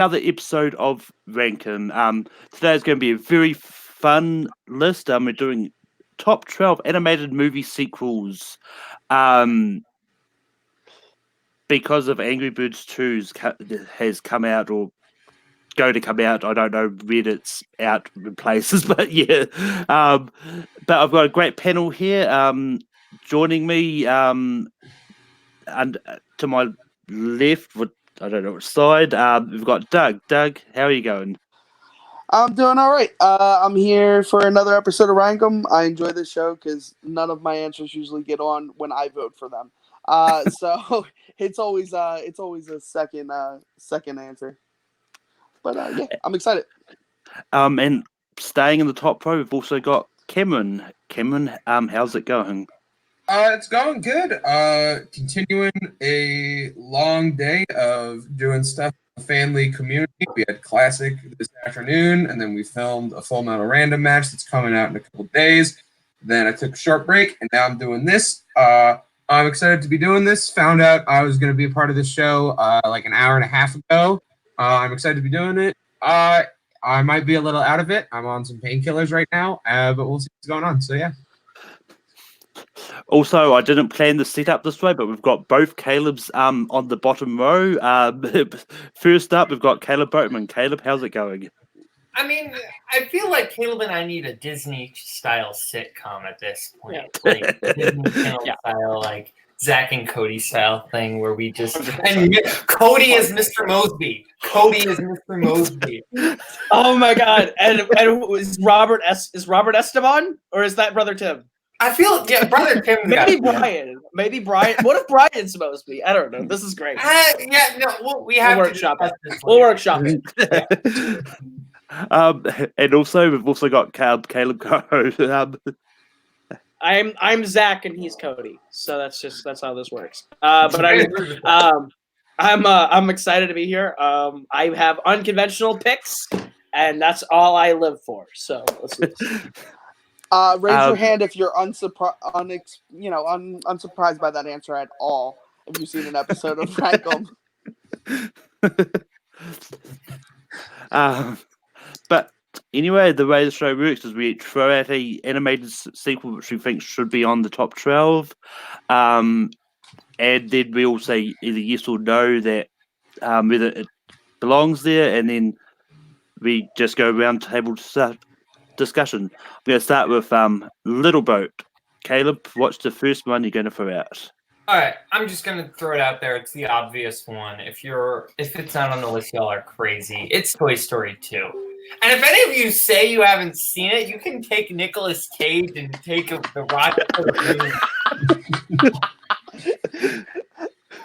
another episode of Rankin. Today's going to be a very fun list. We're doing top 12 animated movie sequels. Because of Angry Birds 2's has come out or going to come out. I don't know when it's out in places, but yeah. But I've got a great panel here. Joining me, and to my left, I don't know which side. We've got Doug. Doug, how are you going? I'm doing all right. I'm here for another episode of Rankum. I enjoy this show because none of my answers usually get on when I vote for them. So it's always a second answer. But yeah, I'm excited. And staying in the top row, we've also got Cameron. Cameron, how's it going? It's going good. Continuing a long day of doing stuff in the family community. We had Classic this afternoon, and then we filmed a Full Metal Random match that's coming out in a couple days. Then I took a short break, and now I'm doing this. I'm excited to be doing this. Found out I was going to be a part of this show like an hour and a half ago. I'm excited to be doing it. I might be a little out of it. I'm on some painkillers right now, but we'll see what's going on. So, yeah. Also, I didn't plan the setup this way, but we've got both Caleb's on the bottom row. First up, we've got Caleb Boatman. Caleb, how's it going? I mean, I feel like Caleb and I need a Disney-style sitcom at this point. Yeah. Like, Disney Channel-style, like, Zach and Cody-style thing where we just... And Cody is Mr. Mosby. Cody is Mr. Mosby. Oh, my God. And is Robert Esteban? Or is that Brother Tim? I feel, yeah, Brother Tim. Maybe Brian. Maybe Brian. What if Brian's supposed to be? I don't know. This is great. Yeah, no, we have we'll workshop it. We'll workshop it. And also, we've also got Caleb Coho. I'm Zach and he's Cody, so that's how this works. But I'm excited to be here. I have unconventional picks, and that's all I live for. So let's do this. Raise your hand if you're unsurprised by that answer at all. If you've seen an episode of Rankum. But anyway, the way the show works is we throw out a animated sequel which we think should be on the top 12, and then we all say either yes or no that whether it belongs there, and then we just go around table discussion. I'm going to start with Little Boat. Caleb, what's the first one you're going to throw out? All right, I'm just gonna throw it out there. It's the obvious one. If it's not on the list, y'all are crazy. It's Toy Story 2. And if any of you say you haven't seen it, you can take Nicolas Cage and take the rocket to the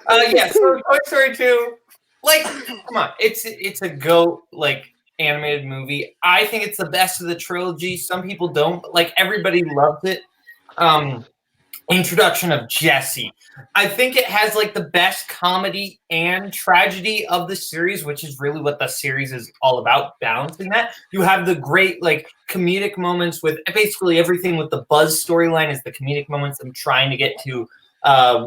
moon. Yeah, so Toy Story 2, like, come on, it's a GOAT, like, animated movie. I think it's the best of the trilogy. Some people don't. Like, everybody loved it. Introduction of Jessie. I think it has like the best comedy and tragedy of the series, which is really what the series is all about, balancing that. You have the great like comedic moments with basically everything with the Buzz storyline is the comedic moments. I'm trying to get to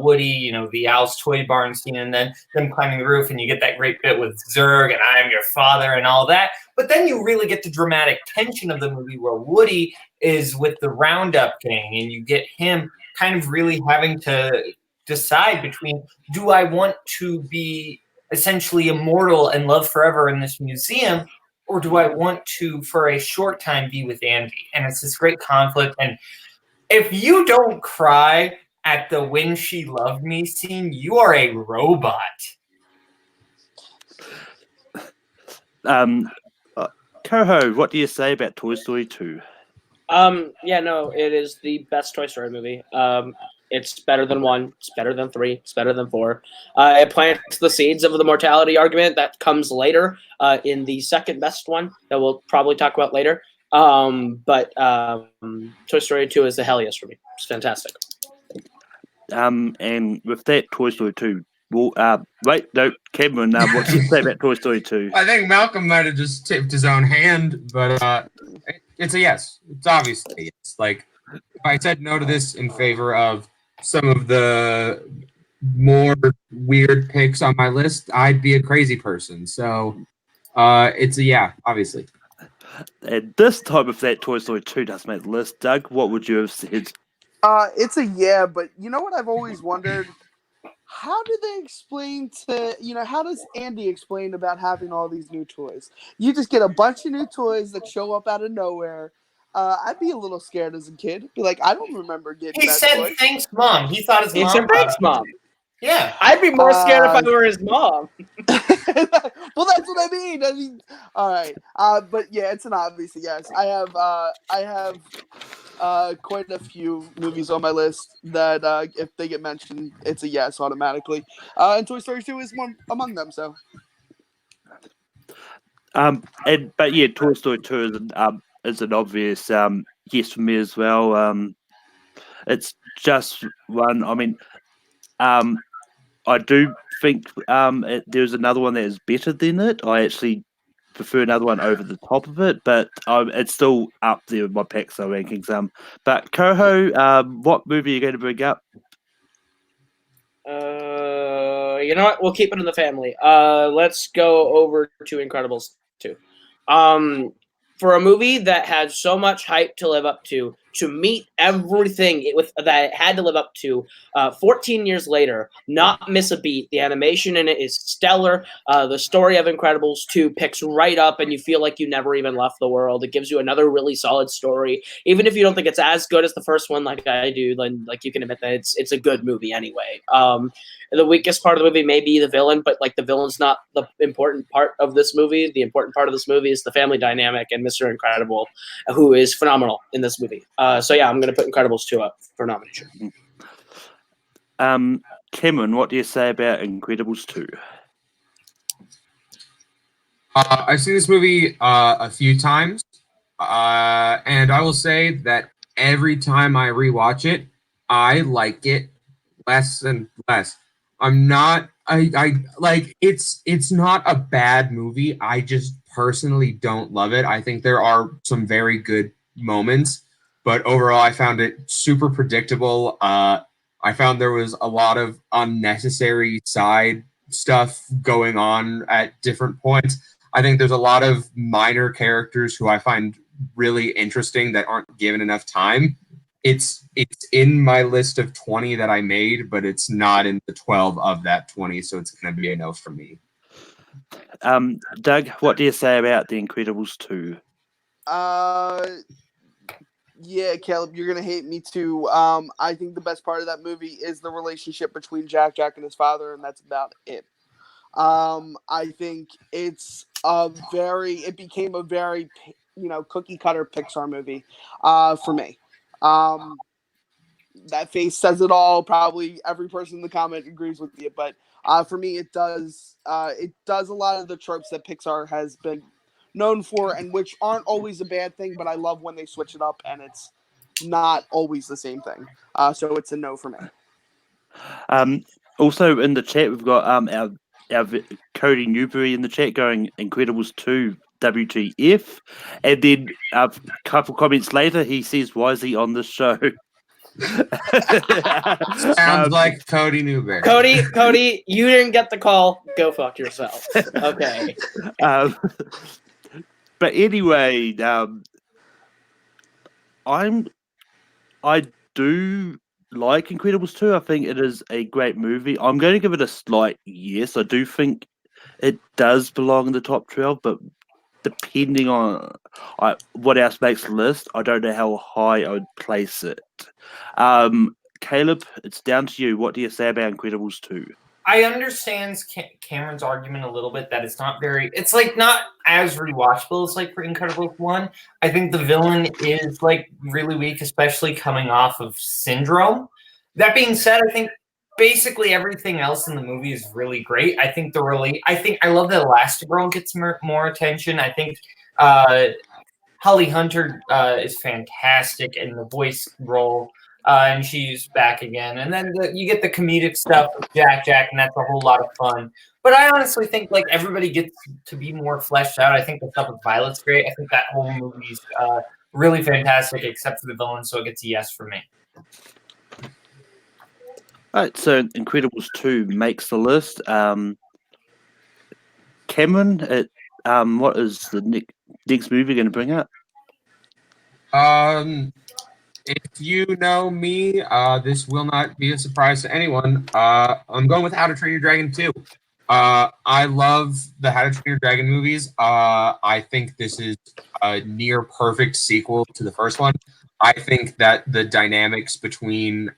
Woody, the Owl's toy barn scene, and then them climbing the roof, and you get that great bit with Zurg and I am your father and all that. But then you really get the dramatic tension of the movie where Woody is with the Roundup gang, and you get him kind of really having to decide between, do I want to be essentially immortal and love forever in this museum, or do I want to, for a short time, be with Andy? And it's this great conflict. And if you don't cry at the When She Loved Me scene, you are a robot. Coho, what do you say about Toy Story 2? Yeah, no, it is the best Toy Story movie. It's better than 1. It's better than 3. It's better than 4. It plants the seeds of the mortality argument that comes later in the second best one that we'll probably talk about later. But Toy Story 2 is the hell yes for me. It's fantastic. And with that, Toy Story 2. Well, Cameron, what do you say about Toy Story 2? I think Malcolm might have just tipped his own hand, but it's a yes. It's obviously a yes. Like, if I said no to this in favor of some of the more weird picks on my list, I'd be a crazy person. So It's a yeah, obviously. And this time, if that Toy Story 2 does make the list, Doug, what would you have said? It's a yeah, but you know what I've always wondered? How do they explain how does Andy explain about having all these new toys? You just get a bunch of new toys that show up out of nowhere. I'd be a little scared as a kid. Be like, I don't remember getting He that said toy. thanks, Mom. He thought his He mom. said, "Thanks, Mom." Yeah. I'd be more scared if I Uh, were his mom. Well, that's what I mean. All right. But yeah, it's an obvious yes. I have quite a few movies on my list that if they get mentioned, it's a yes automatically. And Toy Story 2 is one among them. So But yeah, Toy Story 2 is an obvious yes for me as well. It's just one. I mean, I do think there's another one that is better than it. I actually prefer another one over the top of it, but it's still up there with my Pixar rankings. But Coho, what movie are you going to bring up? You know what? We'll keep it in the family. Let's go over to Incredibles 2. For a movie that had so much hype to live up to meet everything that it had to live up to, 14 years later, not miss a beat. The animation in it is stellar. The story of Incredibles 2 picks right up, and you feel like you never even left the world. It gives you another really solid story, even if you don't think it's as good as the first one, like I do. Then, like, you can admit that it's a good movie anyway. The weakest part of the movie may be the villain, but like the villain's not the important part of this movie. The important part of this movie is the family dynamic and Mr. Incredible, who is phenomenal in this movie. So yeah, I'm going to put Incredibles 2 up for nomination. Cameron, what do you say about Incredibles 2? I've seen this movie a few times, and I will say that every time I rewatch it, I like it less and less. I like it's not a bad movie. I just personally don't love it. I think there are some very good moments, but overall I found it super predictable. I found there was a lot of unnecessary side stuff going on at different points. I think there's a lot of minor characters who I find really interesting that aren't given enough time. It's in my list of 20 that I made, but it's not in the 12 of that 20, so it's going to be a no for me. Doug, what do you say about The Incredibles 2? Yeah, Caleb, you're gonna hate me too. I think the best part of that movie is the relationship between Jack and his father, and that's about it. I think it became a very, cookie cutter Pixar movie, for me. That face says it all. Probably every person in the comment agrees with you, but for me, it does a lot of the tropes that Pixar has been known for, and which aren't always a bad thing. But I love when they switch it up, and it's not always the same thing. So it's a no for me. Also in the chat, we've got our Cody Newberry in the chat going Incredibles 2 WTF, and then a couple comments later he says, "Why is he on the show?" Sounds like Cody Newberry. Cody, you didn't get the call. Go fuck yourself. Okay. But anyway, I do like Incredibles 2. I think it is a great movie. I'm going to give it a slight yes. I do think it does belong in the top 12, but depending on what else makes the list, I don't know how high I would place it. Caleb, it's down to you. What do you say about Incredibles 2? I understand Cameron's argument a little bit that it's not as rewatchable as like for Incredibles 1. I think the villain is like really weak, especially coming off of Syndrome. That being said, I think basically everything else in the movie is really great. I think I love that Elastigirl gets more attention. I think Holly Hunter is fantastic in the voice role. And she's back again. And then you get the comedic stuff with Jack, and that's a whole lot of fun. But I honestly think like everybody gets to be more fleshed out. I think the stuff with Violet's great. I think that whole movie's really fantastic, except for the villain, so it gets a yes for me. All right, so Incredibles 2 makes the list. Cameron, what is the next movie going to bring up? If you know me, this will not be a surprise to anyone. I'm going with How to Train Your Dragon 2. I love the How to Train Your Dragon movies. I think this is a near perfect sequel to the first one. I think that the dynamics between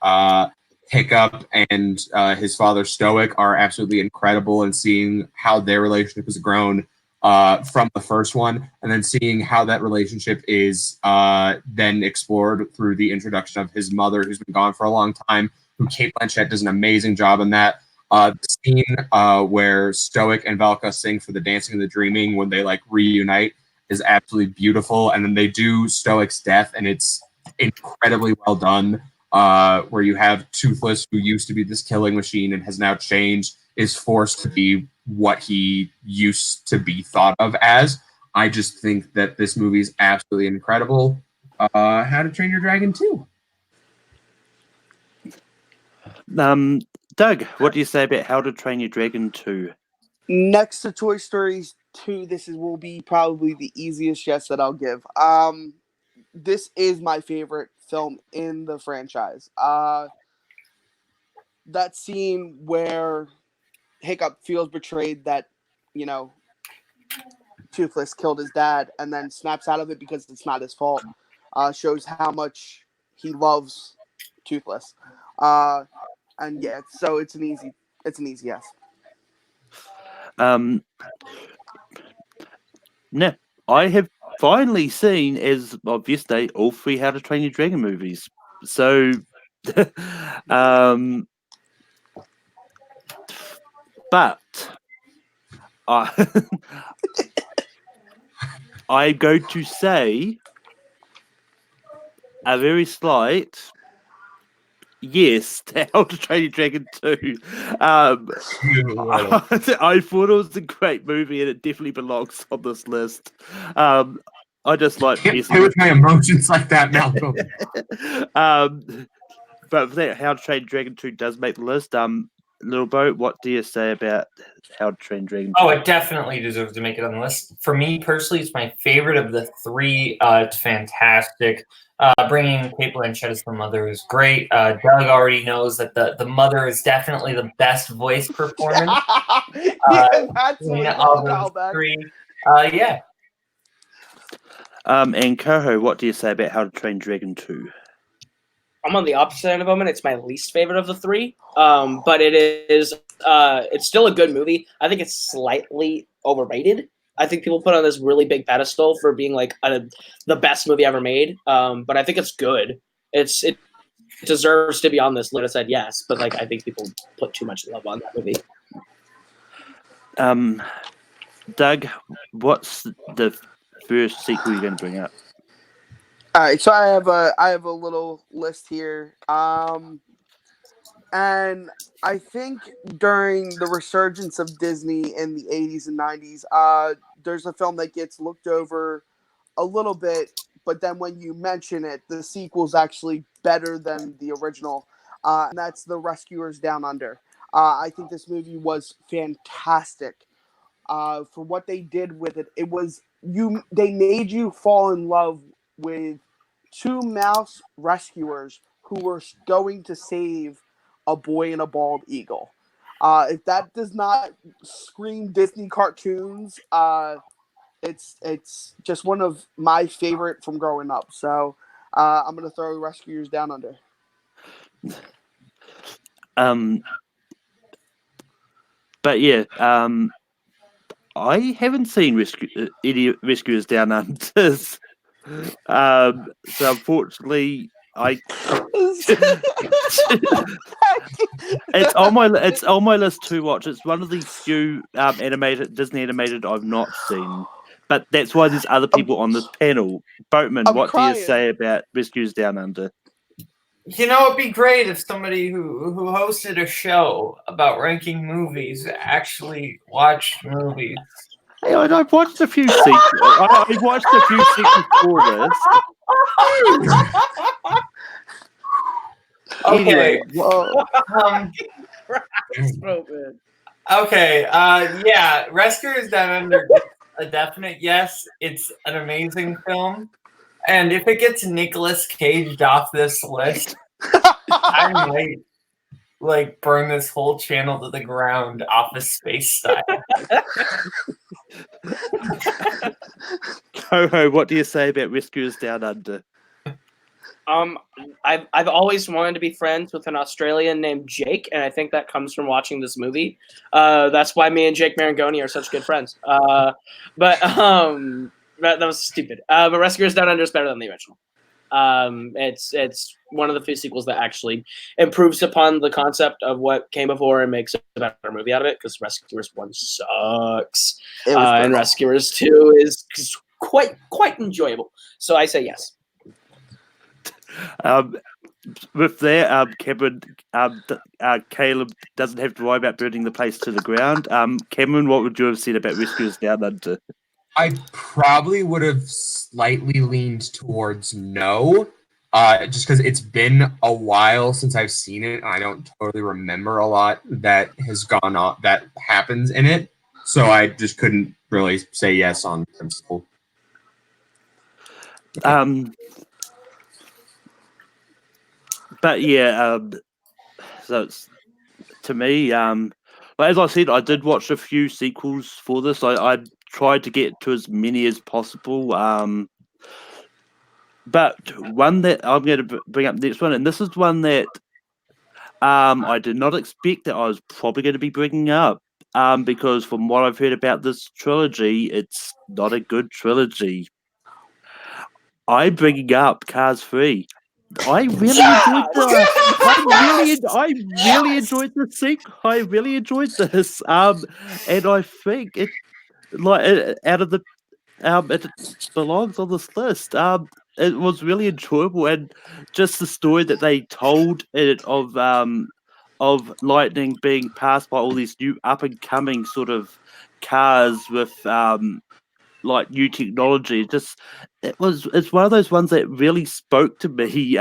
Hiccup and his father Stoic are absolutely incredible, and seeing how their relationship has grown from the first one, and then seeing how that relationship is then explored through the introduction of his mother, who's been gone for a long time, who Kate Blanchett does an amazing job in that. The scene where Stoic and Valka sing for the Dancing and the Dreaming when they like reunite is absolutely beautiful, and then they do Stoic's death, and it's incredibly well done. Where you have Toothless, who used to be this killing machine and has now changed, is forced to be what he used to be thought of as. I just think that this movie is absolutely incredible. How to Train Your Dragon 2. Doug, what do you say about How to Train Your Dragon 2? Next to Toy Story 2, will be probably the easiest yes that I'll give. This is my favorite film in the franchise. That scene where Hiccup feels betrayed that, Toothless killed his dad and then snaps out of it because it's not his fault, shows how much he loves Toothless. And yeah, so it's an easy yes. Now, I have finally seen, as of yesterday, all 3 How to Train Your Dragon movies. So, but I'm going to say a very slight yes to How to Train Your Dragon 2. I thought it was a great movie, and it definitely belongs on this list. I just like Can't play with my emotions like that, Malcolm. But for that, How to Train Dragon 2 does make the list. Little Bo, what do you say about How to Train Dragon 2? Oh, it definitely deserves to make it on the list. For me personally, it's my favorite of the 3. It's fantastic. Bringing Kate Blanchett as the mother is great. Doug already knows that the mother is definitely the best voice performance. That's In what all those 3. Yeah. And Koho, what do you say about How to Train Dragon 2? I'm on the opposite end of the moment. It's my least favorite of the 3. But it is it's still a good movie. I think it's slightly overrated. I think people put on this really big pedestal for being like the best movie ever made. But I think it's good. It deserves to be on this list. I said yes, but like I think people put too much love on that movie. Doug, what's the first sequel you're going to bring up? All right, so I have a little list here, and I think during the resurgence of Disney in the 80s and 90s, there's a film that gets looked over a little bit, but then when you mention it, the sequel's actually better than the original, and that's The Rescuers Down Under. I think this movie was fantastic. For what they did with it, they made you fall in love with 2 mouse rescuers who were going to save a boy and a bald eagle. If that does not scream Disney cartoons, it's just one of my favorite from growing up. So I'm gonna throw Rescuers Down Under. But yeah, I haven't seen any Rescuers Down Under. So unfortunately, it's on my list to watch. It's one of the few Disney animated I've not seen. But that's why there's other people on this panel. Boatman, what do you say about Rescuers Down Under? You know, it'd be great if somebody who hosted a show about ranking movies actually watched movies. Hey, I've watched a few sequels. I've watched a few sequels for this. Okay. Anyway, Okay. Yeah. Rescuers Down Under a definite yes. It's an amazing film. And if it gets Nicolas Caged off this list, I might like burn this whole channel to the ground, Office Space style. Coho, what do you say about Rescuers Down Under? I've always wanted to be friends with an Australian named Jake, and I think that comes from watching this movie. That's why me and Jake Marangoni are such good friends. But that was stupid. But Rescuers Down Under is better than the original. It's one of the few sequels that actually improves upon the concept of what came before and makes a better movie out of it. Because Rescuers 1 sucks, and Rescuers 2 is quite enjoyable. So I say yes. With that, Cameron, Caleb doesn't have to worry about burning the place to the ground. Cameron, what would you have said about Rescuers Down Under? I probably would have slightly leaned towards no, just because it's been a while since I've seen it. I don't totally remember a lot that has gone on that happens in it, so I just couldn't really say yes on principle. But yeah, so it's, to me, but as I said, I did watch a few sequels for this. I tried to get to as many as possible. But one that I'm going to bring up next one, and this is one that I did not expect that I was probably going to be bringing up, because from what I've heard about this trilogy, it's not a good trilogy. I'm bringing up Cars 3. I really enjoyed this. I really enjoyed the sequel. I really enjoyed this. And I think it out of the it belongs on this list. It was really enjoyable, and just the story that they told it of Lightning being passed by all these new up and coming sort of cars with like new technology. It's one of those ones that really spoke to me.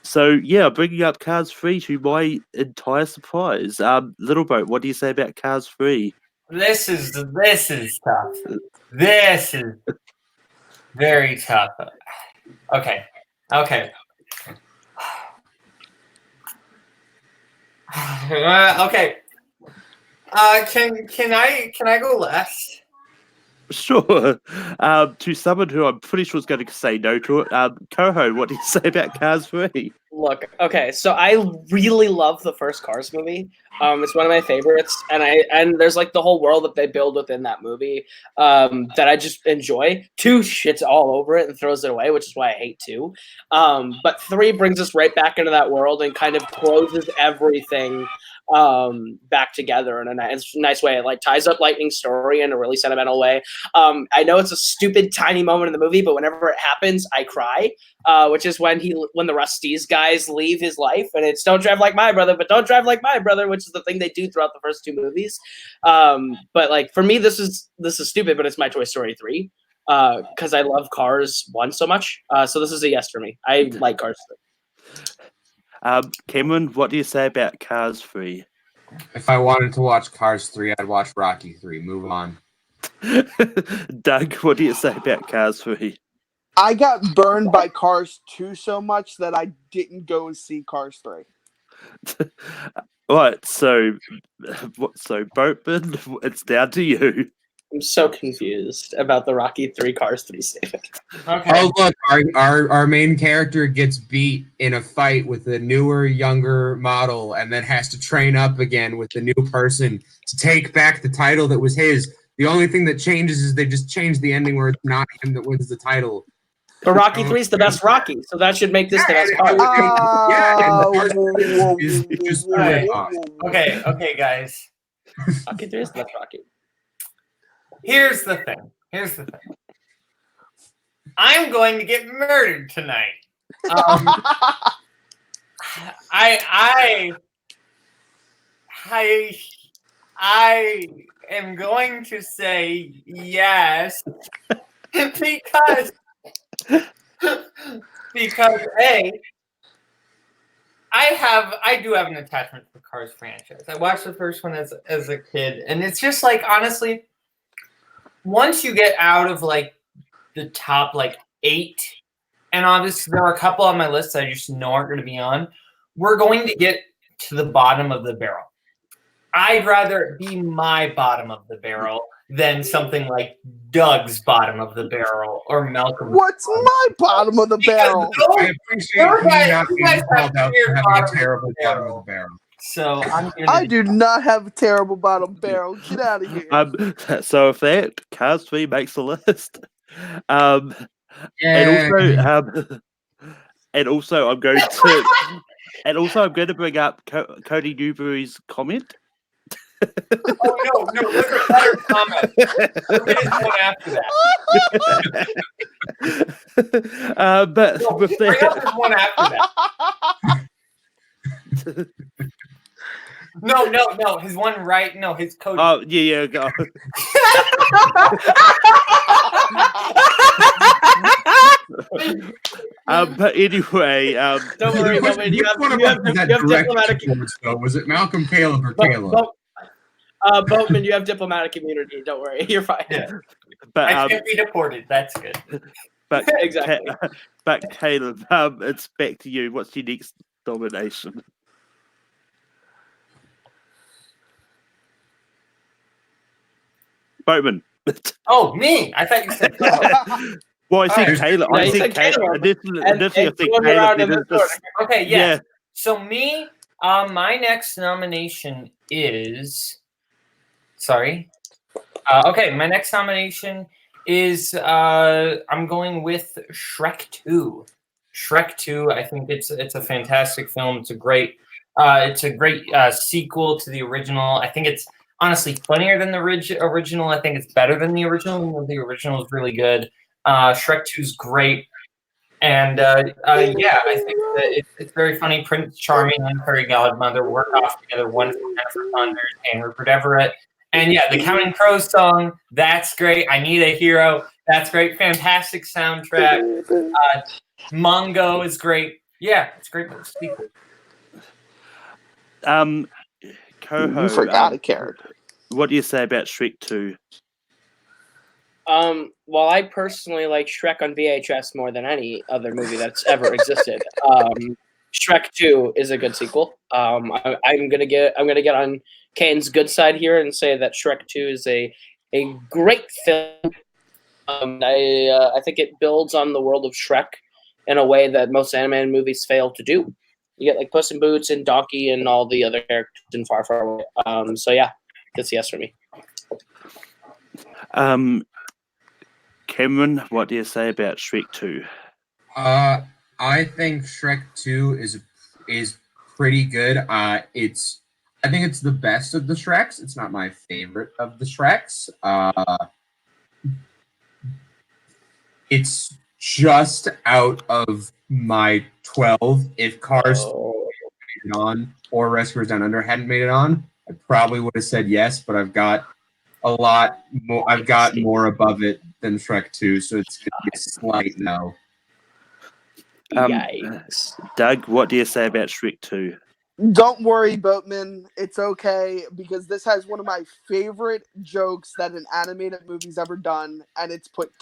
So yeah, bringing up Cars 3 to my entire surprise. Little Boat, what do you say about Cars 3? This is tough. This is very tough. Okay. Okay. Can I go last? Sure. To someone who I'm pretty sure is going to say no to it, Coho, what do you say about Cars 3? Look, okay, so I really love the first Cars movie. It's one of my favorites, and there's like the whole world that they build within that movie that I just enjoy. 2 shits all over it and throws it away, which is why I hate 2. But 3 brings us right back into that world and kind of closes everything back together in a nice way. It like ties up Lightning's story in a really sentimental way. I know it's a stupid tiny moment in the movie, but whenever it happens, I cry. Which is when the Rust-eze guys leave his life, and it's don't drive like my brother, but don't drive like my brother, which is the thing they do throughout the first 2 movies. But like for me, this is stupid, but it's my Toy Story 3 because I love Cars 1 so much. So this is a yes for me. I like Cars 3. Cameron, what do you say about Cars 3? If I wanted to watch Cars 3, I'd watch Rocky 3. Move on. Doug, what do you say about Cars 3? I got burned by Cars 2 so much that I didn't go and see Cars 3. Right, so Boatman, it's down to you. I'm so confused about the Rocky 3 Cars 3 statement. Okay. Oh look, our main character gets beat in a fight with a newer, younger model, and then has to train up again with the new person to take back the title that was his. The only thing that changes is they just change the ending where it's not him that wins the title. But Rocky 3 is the best Rocky, so that should make this the best Cars. Okay, guys. Rocky 3 is the best Rocky. Here's the thing. I'm going to get murdered tonight. I am going to say yes because I do have an attachment to the Cars franchise. I watched the first one as a kid, and it's just like honestly, once you get out of like the top like 8, and obviously there are a couple on my list that I just know aren't going to be on, we're going to get to the bottom of the barrel. I'd rather it be my bottom of the barrel than something like Doug's bottom of the barrel or Malcolm's. What's my bottom of the barrel? I appreciate you not being called out for having a terrible bottom of the barrel. So I do not have a terrible bottom barrel. Get out of here. So if that Cars 3 makes the list, and also I'm going to bring up Cody Newberry's comment. Oh no! Look at better comment. Look at his one after that. But No, with bring up that, his one after that. No, his one right. No, his Cody. oh yeah, go. But anyway, Don't worry, Boatman. You have diplomatic. Was it Malcolm, Caleb, or Caleb? Boatman, you have diplomatic immunity. Don't worry, you're fine. Yeah. but I can't be deported. That's good. but Exactly. But Caleb, it's back to you. What's your next nomination? Boatman. Oh, me? I thought you said. Well, I said Alright. Caleb. Yeah, I you said said Caleb. Caleb. Initially, I And said going around in Caleb. this order. Okay, yes. Yeah. So me, my next nomination is. Sorry. Okay, my next nomination is I'm going with Shrek 2. Shrek 2. I think it's a fantastic film. It's a great sequel to the original. I think it's honestly funnier than the original. I think it's better than the original. The original is really good. Shrek 2 is great. And yeah, I think that it's very funny. Prince Charming and Fairy Godmother work off together. One from Jennifer Saunders and Rupert Everett. And yeah, the Counting Crows song, that's great. I Need a Hero, that's great. Fantastic soundtrack. Mongo is great. Yeah, it's great. Coho, You forgot a character. what do you say about Shrek 2? Well, I personally like Shrek on VHS more than any other movie that's ever existed. Shrek 2 is a good sequel. I'm gonna get on Kane's good side here and say that Shrek 2 is a great film. I think it builds on the world of Shrek in a way that most animated movies fail to do. You get like Puss in Boots and Donkey and all the other characters in Far Far Away. So yeah, it's a yes for me. Cameron, what do you say about Shrek 2? I think Shrek 2 is pretty good. I think it's the best of the Shreks. It's not my favorite of the Shreks. It's just out of my 12. If Cars made it on or Rescuers Down Under hadn't made it on, I probably would have said yes, but I've got a lot more. I've got more above it than Shrek 2, so it's going to be a slight no. Yikes. Doug, what do you say about Shrek 2? Don't worry, Boatman. It's okay because this has one of my favorite jokes that an animated movie's ever done, and it's put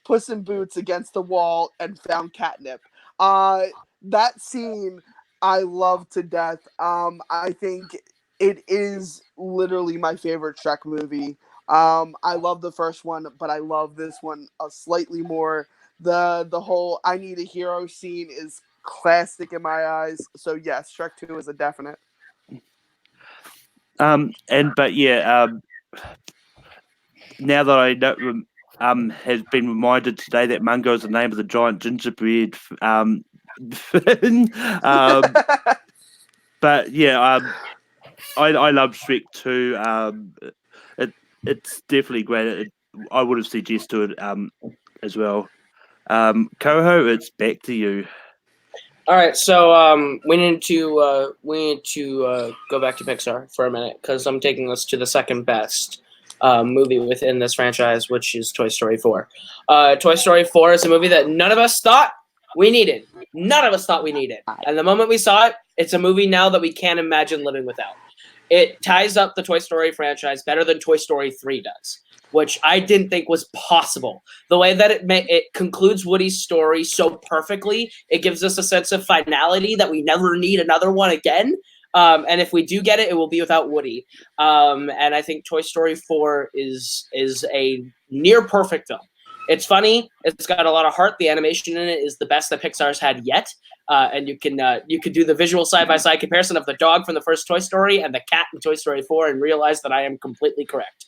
Puss in Boots against the wall and found catnip. That scene I love to death. I think it is literally my favorite Shrek movie. I love the first one, but I love this one slightly more. The whole I Need a Hero scene is classic in my eyes. So yes, Shrek 2 is a definite. Now that I know, has been reminded today that Mungo is the name of the giant gingerbread thing. But yeah, I love Shrek 2. It's definitely great. I would have suggested it as well. Coho, it's back to you. All right, so we need to go back to Pixar for a minute because I'm taking us to the second best movie within this franchise, which is Toy Story 4. Toy Story 4 is a movie that none of us thought we needed. None of us thought we needed. And the moment we saw it, it's a movie now that we can't imagine living without. it ties up the Toy Story franchise better than Toy Story 3 does, which I didn't think was possible. The way that it concludes Woody's story so perfectly, it gives us a sense of finality that we never need another one again. And if we do get it, it will be without Woody. And I think Toy Story 4 is a near perfect film. It's funny. It's got a lot of heart. The animation in it is the best that Pixar's had yet. And you can do the visual side-by-side comparison of the dog from the first Toy Story and the cat in Toy Story 4 and realize that I am completely correct.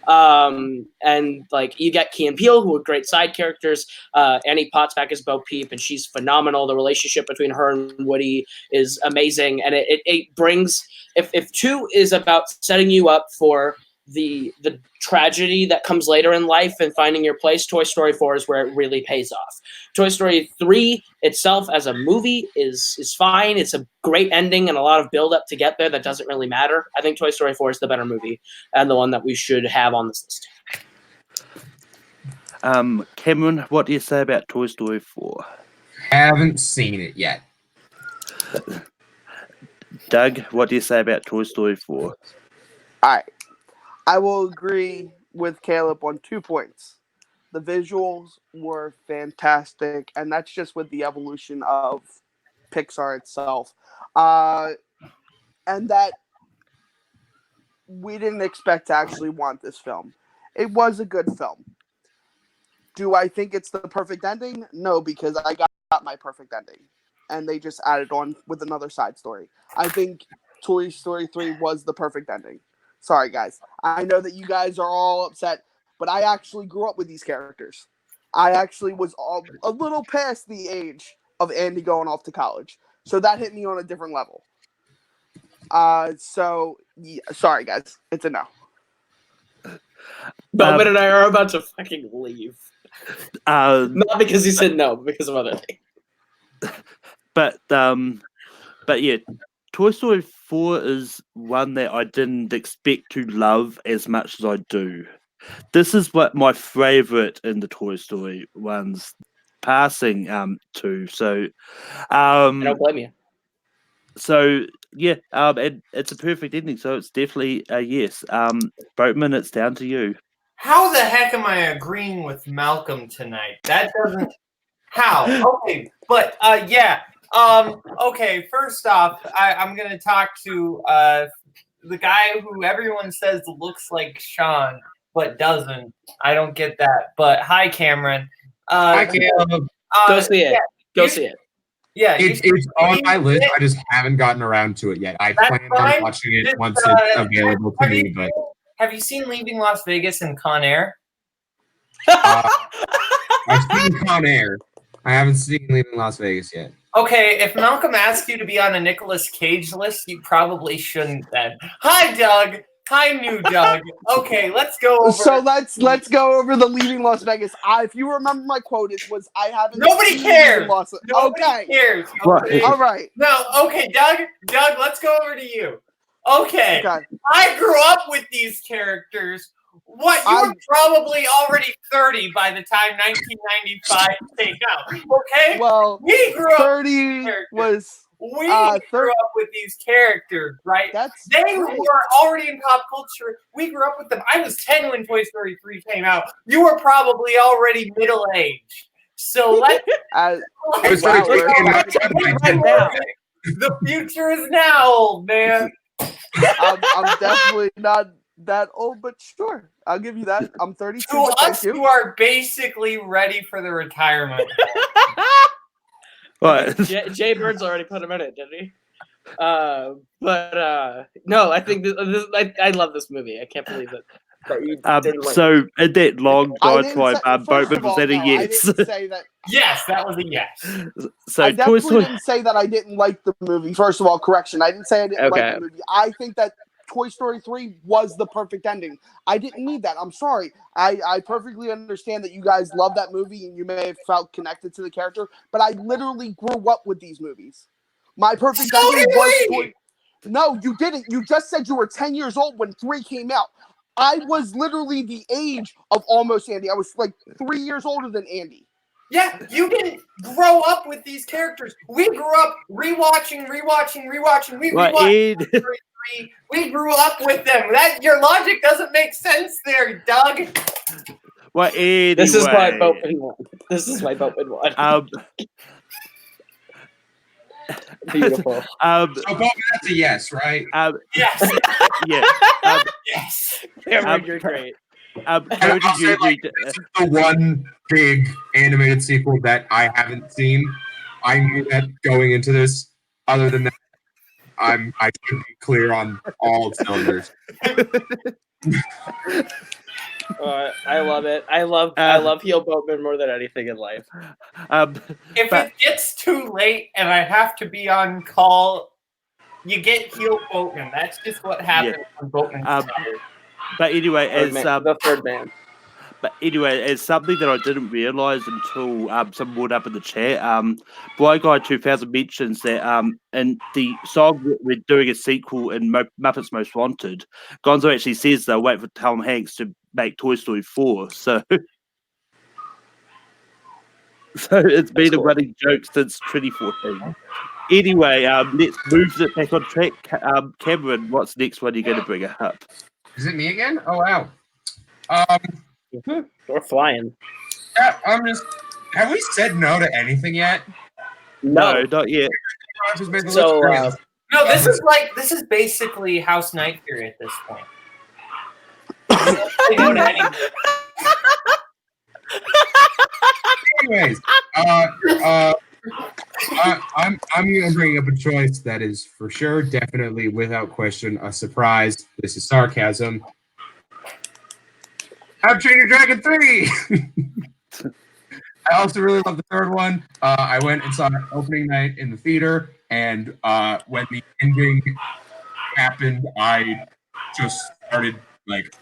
And like you get Key and Peele, who are great side characters. Annie Potts back as Bo Peep, and she's phenomenal. The relationship between her and Woody is amazing, and it brings if 2 is about setting you up for the tragedy that comes later in life and finding your place, Toy Story 4 is where it really pays off. Toy Story 3 itself as a movie is fine. It's a great ending and a lot of build up to get there that doesn't really matter. I think Toy Story 4 is the better movie and the one that we should have on this list. Cameron, what do you say about Toy Story 4? Haven't seen it yet. Doug, what do you say about Toy Story 4? All right. I will agree with Caleb on 2 points. The visuals were fantastic, and that's just with the evolution of Pixar itself. And that we didn't expect to actually want this film. It was a good film. Do I think it's the perfect ending? No, because I got my perfect ending. And they just added on with another side story. I think Toy Story 3 was the perfect ending. Sorry, guys. I know that you guys are all upset, but I actually grew up with these characters. I actually was a little past the age of Andy going off to college. So that hit me on a different level. Sorry, guys. It's a no. Bowman and I are about to fucking leave. Not because he said no, but because of other things. But yeah, Toy Story 4 is one that I didn't expect to love as much as I do. This is what my favorite in the Toy Story ones, passing to. So, I don't blame you. So yeah, it's a perfect ending. So it's definitely a yes. Boatman, it's down to you. How the heck am I agreeing with Malcolm tonight? That doesn't. How? Okay, but yeah. Okay, first off, I'm going to talk to the guy who everyone says looks like Sean, but doesn't. I don't get that. But hi, Cameron. Hi, Caleb. Go see it. Go see it. Yeah, It's on my list. I just haven't gotten around to it yet. I plan on watching it once it's available to me. But have you seen Leaving Las Vegas and Con Air? I've seen Con Air. I haven't seen Leaving Las Vegas yet. Okay, if Malcolm asked you to be on a Nicolas Cage list, you probably shouldn't then. Hi, Doug. Hi, new Doug. Okay, let's go over. So let's go over the Leaving Las Vegas. If you remember my quote, it was I haven't. Nobody cares. Nobody cares. Okay. All right. No. Okay, Doug. Doug, let's go over to you. Okay. I grew up with these characters. What? You were probably already 30 by the time 1995 came out. Okay. Well, we grew up. 30 was. We grew up with these characters, right? They were already in pop culture. We grew up with them. I was 10 when Toy Story 3 came out. You were probably already middle-aged. So let's... The future is now, old man. I'm definitely not that old, but sure. I'll give you that. I'm 32. To us, you are basically ready for the retirement. What? Jay Bird's already put him in it, didn't he? No, I think I love this movie. I can't believe it. So in that long diatribe, Boatman was that a yes? I didn't say that. Yes, that was a yes. So I definitely didn't say that I didn't like the movie. First of all, correction. I didn't say I didn't like the movie. I think that Toy Story 3 was the perfect ending. I didn't need that. I'm sorry. I perfectly understand that you guys love that movie and you may have felt connected to the character, but I literally grew up with these movies. My perfect ending was No, you didn't. You just said you were 10 years old when 3 came out. I was literally the age of almost Andy. I was like 3 years older than Andy. Yeah, you didn't grow up with these characters. We grew up rewatching. We grew up with them. That your logic doesn't make sense there, Doug. Well, anyway, This is why Boatman won. This is why Boatman won. Beautiful. So, Bob, that's a yes, right? Yes. Yeah. Yes. Cameron, you're great. I'll say, like, this is the one big animated sequel that I haven't seen. I knew that going into this. Other than that, I should be clear on all cylinders. I love it. I love heel Boatman more than anything in life. If it gets too late and I have to be on call, you get heel Boatman. That's just what happens when Boatman's tired. But anyway, the third man. But anyway, it's something that I didn't realise until someone brought up in the chat. Blind Guy 2000 mentions that in the song we're doing a sequel in Muppets Most Wanted, Gonzo actually says they'll wait for Tom Hanks to make Toy Story 4. So it's been a running joke since 2014. Anyway, let's move it back on track. Cameron, what's the next one you're going to bring up? Is it me again? Oh, wow. We're flying. Yeah, have we said no to anything yet? No, not yet. So, no, this is basically House Night Theory at this point. Anyways, I'm gonna bring up a choice that is for sure, definitely, without question, a surprise. This is sarcasm. How to Train Your Dragon 3. I also really love the third one. I went and saw it opening night in the theater, and when the ending happened, I just started like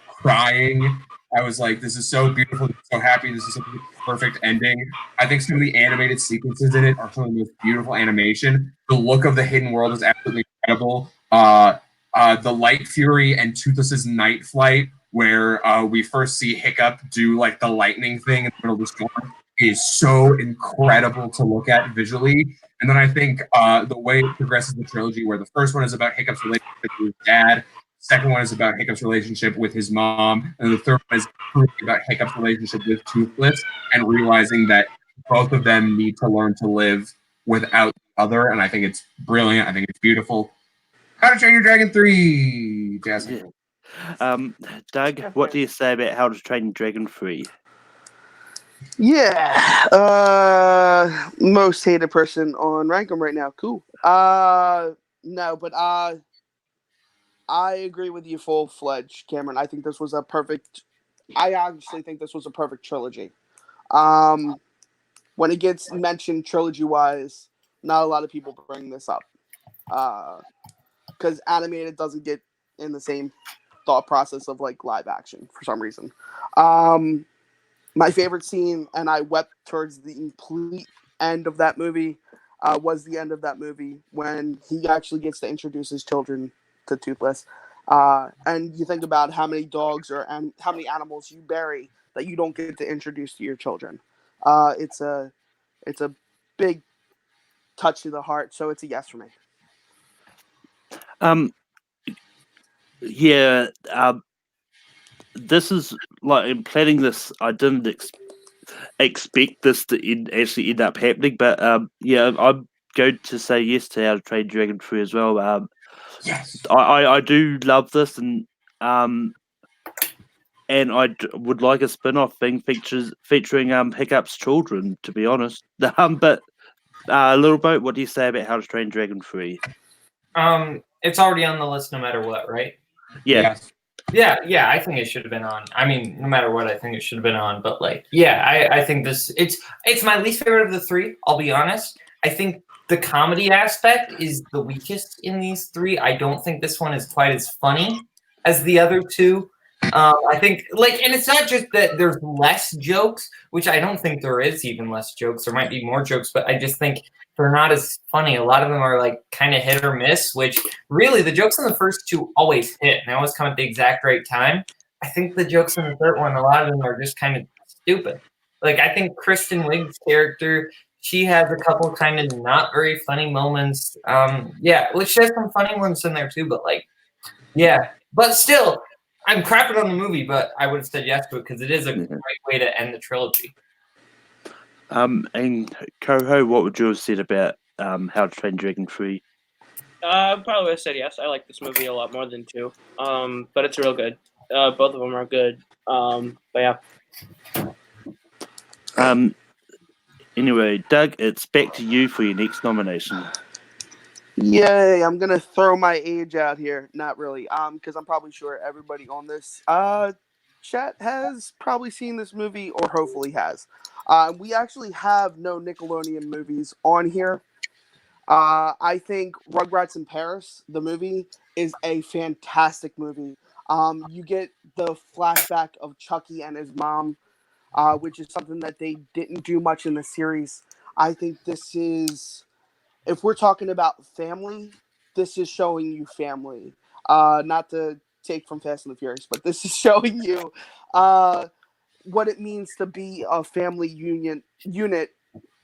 crying. I was like, "This is so beautiful, so happy. This is a perfect ending." I think some of the animated sequences in it are some of the most beautiful animation. The look of the hidden world is absolutely incredible. The Light Fury and Toothless's Night Flight, where we first see Hiccup do like the lightning thing in the middle of the storm, is so incredible to look at visually. And then I think the way it progresses the trilogy, where the first one is about Hiccup's relationship with his dad, second one is about Hiccup's relationship with his mom, and the third one is about Hiccup's relationship with Toothless, and realizing that both of them need to learn to live without the other. And I think it's brilliant. I think it's beautiful. How to Train Your Dragon 3, Jasmine. Doug, what do you say about How to Train Your Dragon 3? Yeah. Most hated person on Rankum right now. Cool. No, but I agree with you full-fledged, Cameron. I think this was a perfect... I honestly think this was a perfect trilogy. When it gets mentioned trilogy-wise, not a lot of people bring this up. Because animated doesn't get in the same thought process of like live action for some reason. My favorite scene, and I wept towards the complete end of that movie, was the end of that movie when he actually gets to introduce his children to Toothless. And you think about how many dogs and how many animals you bury that you don't get to introduce to your children. It's a big touch to the heart, so it's a yes for me. Yeah, this is like in planning this. I didn't expect this to actually end up happening, but yeah, I'm going to say yes to How to Train Dragon 3 as well. Yes, I do love this, and would like a spin-off thing featuring Hiccup's children. To be honest, but Little Boat, what do you say about How to Train Dragon 3? It's already on the list no matter what, right? Yeah. Yes. Yeah, I think it should have been on. I mean, no matter what, I think it should have been on. But like, yeah, I think it's my least favorite of the three. I'll be honest. I think the comedy aspect is the weakest in these three. I don't think this one is quite as funny as the other two. I think and it's not just that there's less jokes, which I don't think there is even less jokes. There might be more jokes, but I just think they're not as funny. A lot of them are like kind of hit or miss, which really the jokes in the first two always hit and they always come at the exact right time. I think the jokes in the third one, a lot of them are just kind of stupid. Like I think Kristen Wiig's character, She has a couple kind of not very funny moments. Yeah, which she has some funny ones in there too, but like, yeah. But still, I'm crapping on the movie, but I would have said yes to it because it is a great way to end the trilogy. And Coho, what would you have said about How to Train Dragon 3? Probably would have said yes. I like this movie a lot more than 2. But it's real good. Both of them are good. But yeah. Anyway, Doug, it's back to you for your next nomination. Yay, I'm gonna throw my age out here. Not really, because I'm probably sure everybody on this chat has probably seen this movie or hopefully has. We actually have no Nickelodeon movies on here. I think Rugrats in Paris, the movie, is a fantastic movie. You get the flashback of Chucky and his mom, which is something that they didn't do much in the series. I think this is, if we're talking about family, this is showing you family. Not to take from Fast and the Furious, but this is showing you what it means to be a family unit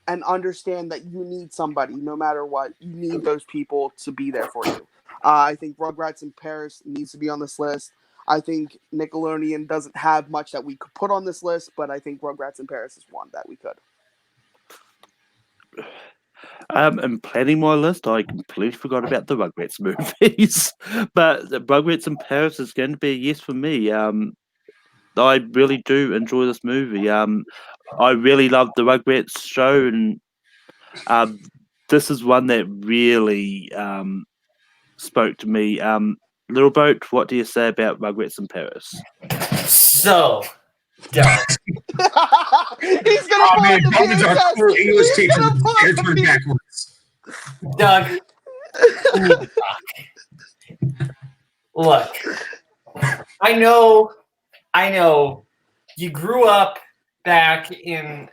and understand that you need somebody no matter what. You need those people to be there for you. I think Rugrats in Paris needs to be on this list. I think Nickelodeon doesn't have much that we could put on this list, but I think Rugrats in Paris is one that we could. In planning my list, I completely forgot about the Rugrats movies, but the Rugrats in Paris is going to be a yes for me. I really do enjoy this movie. I really love the Rugrats show, and this is one that really spoke to me. Little Boat, what do you say about Rugrats in Paris? So, Doug. He's gonna pull man, up the Bowman's our VHS. cool English He's teacher gonna with pull his up hair the turned backwards. Doug, we need to talk. Look, I know, you grew up back in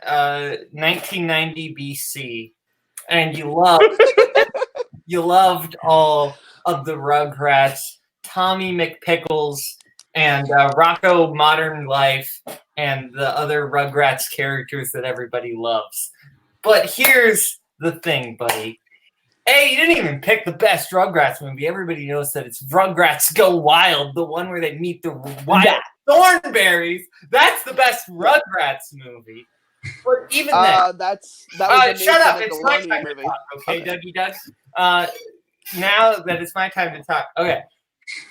1990 BC, and you loved all of the Rugrats, Tommy McPickles, and Rocco Modern Life, and the other Rugrats characters that everybody loves. But here's the thing, buddy. Hey, you didn't even pick the best Rugrats movie. Everybody knows that it's Rugrats Go Wild, the one where they meet the wild Thornberries. That's the best Rugrats movie. But even then, that was shut up! It's my Nickelodeon time to movie. talk, okay, Dougie Doug? Now that it's my time to talk, okay.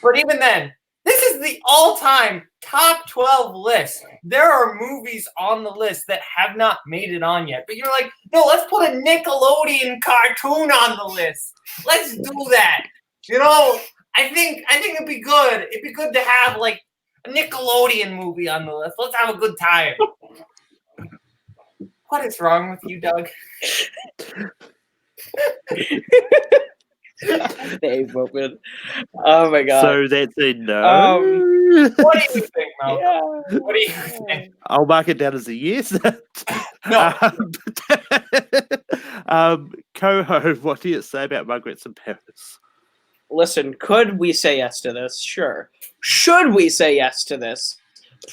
But even then, this is the all-time top 12 list. There are movies on the list that have not made it on yet. But you're like, no, let's put a Nickelodeon cartoon on the list. Let's do that. You know, I think it'd be good. It'd be good to have like a Nickelodeon movie on the list. Let's have a good time. What is wrong with you, Doug? Dave Wilson. Oh my god. So that's a no. What do you think, Malcolm? Yeah. What do you think? I'll mark it down as a yes. No. Coho, what do you say about Rugrats in Paris? Listen, could we say yes to this? Sure. Should we say yes to this?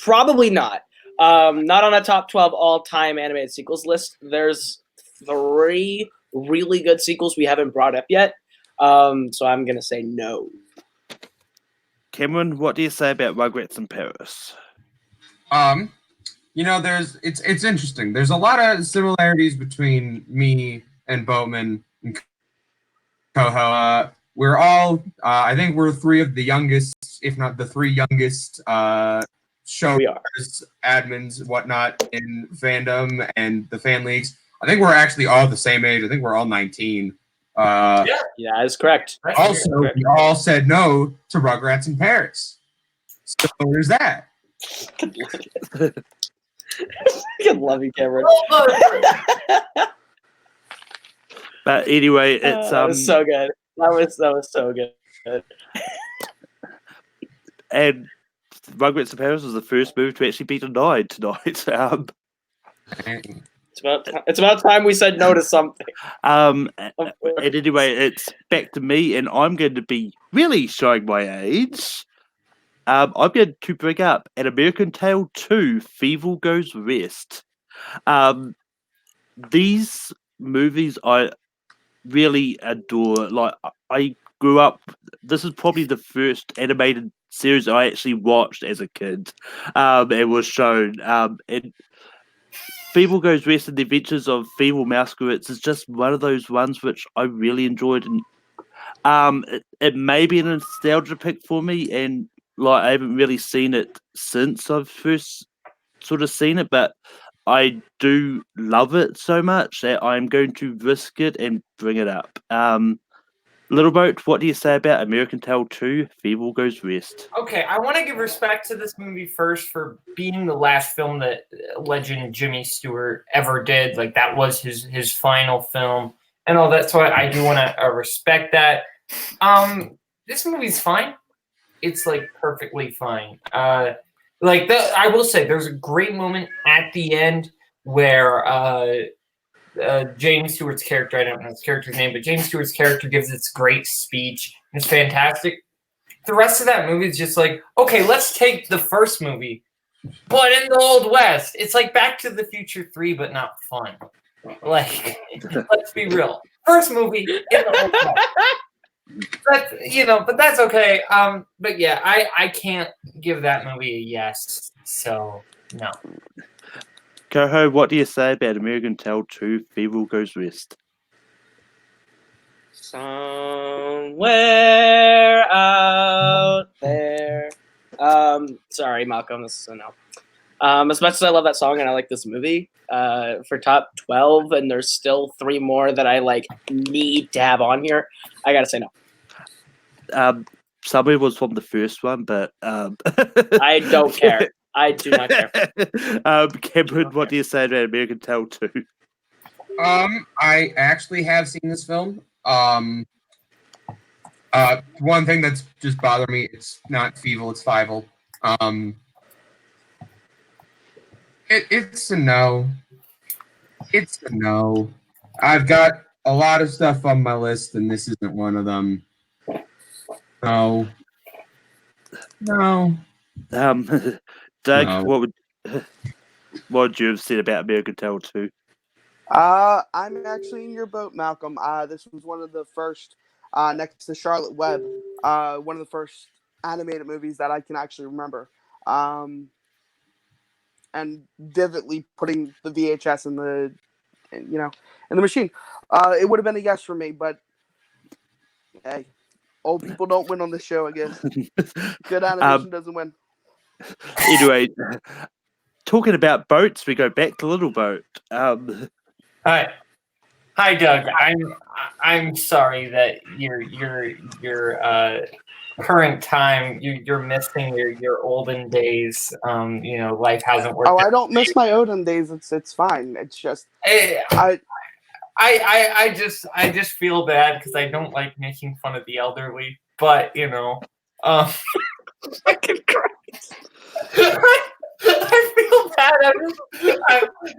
Probably not. Not on a top 12 all-time animated sequels list. There's 3 really good sequels we haven't brought up yet. So I'm going to say no. Cameron, what do you say about Rugrats in Paris? You know, it's interesting. There's a lot of similarities between me and Boatman and Coho. We're all, I think we're 3 of the youngest, if not the 3 youngest showrunners, admins, whatnot in fandom and the fan leagues. I think we're actually all the same age. I think we're all 19. Yeah, that's correct. Also, we all said no to Rugrats in Paris. So there's that. I love you, Cameron. But anyway, it's that was so good. That was so good. And Rugrats in Paris was the first movie to actually be denied tonight. It's about time we said no to something. And anyway, it's back to me, and I'm going to be really showing my age. I'm going to bring up An American Tail 2, Fievel Goes West. These movies I really adore. Like I grew up. This is probably the first animated series I actually watched as a kid. It was shown. And Fievel Goes West and the Adventures of Fievel Mousewitz is just one of those ones which I really enjoyed, and it may be a nostalgia pick for me, and like I haven't really seen it since I've first sort of seen it, but I do love it so much that I'm going to risk it and bring it up. Little Boat, what do you say about American Tail 2, Fievel Goes West? Okay, I want to give respect to this movie first for being the last film that legend Jimmy Stewart ever did. Like, that was his final film and all that. So I do want to respect that. This movie's fine. It's, like, perfectly fine. I will say, there's a great moment at the end where James Stewart's character, I don't know his character's name, but James Stewart's character gives this great speech. It's fantastic. The rest of that movie is just like, okay, let's take the first movie, but in the Old West. It's like Back to the Future 3, but not fun. Like, let's be real. First movie in the Old West. But that's okay. But yeah, I can't give that movie a yes. So no. Coho, what do you say about American Tail 2, Fievel Goes West? Somewhere out there. Sorry, Malcolm. This is a no. As much as I love that song and I like this movie, for top 12, and there's still 3 more that I like need to have on here, I gotta say no. Subway was from the first one, but I don't care. I do not care. Cameron, what do you say about American Tail 2? I actually have seen this film. One thing that's just bothered me, it's not Fievel, it's Fievel. It's a no. It's a no. I've got a lot of stuff on my list, and this isn't one of them. No. No. Doug, No. what would you have said about American Tail 2? I'm actually in your boat, Malcolm. This was one of the first, next to Charlotte Webb, one of the first animated movies that I can actually remember. And vividly putting the VHS in the machine. It would have been a yes for me, but hey, old people don't win on this show, I guess. Good animation doesn't win. Anyway, talking about boats, we go back to Little Boat. Hi, Doug. I'm sorry that your current time you're missing your olden days. Life hasn't worked. Oh, I don't miss my olden days. It's fine. It's just I just feel bad because I don't like making fun of the elderly, but fucking Christ. I feel bad.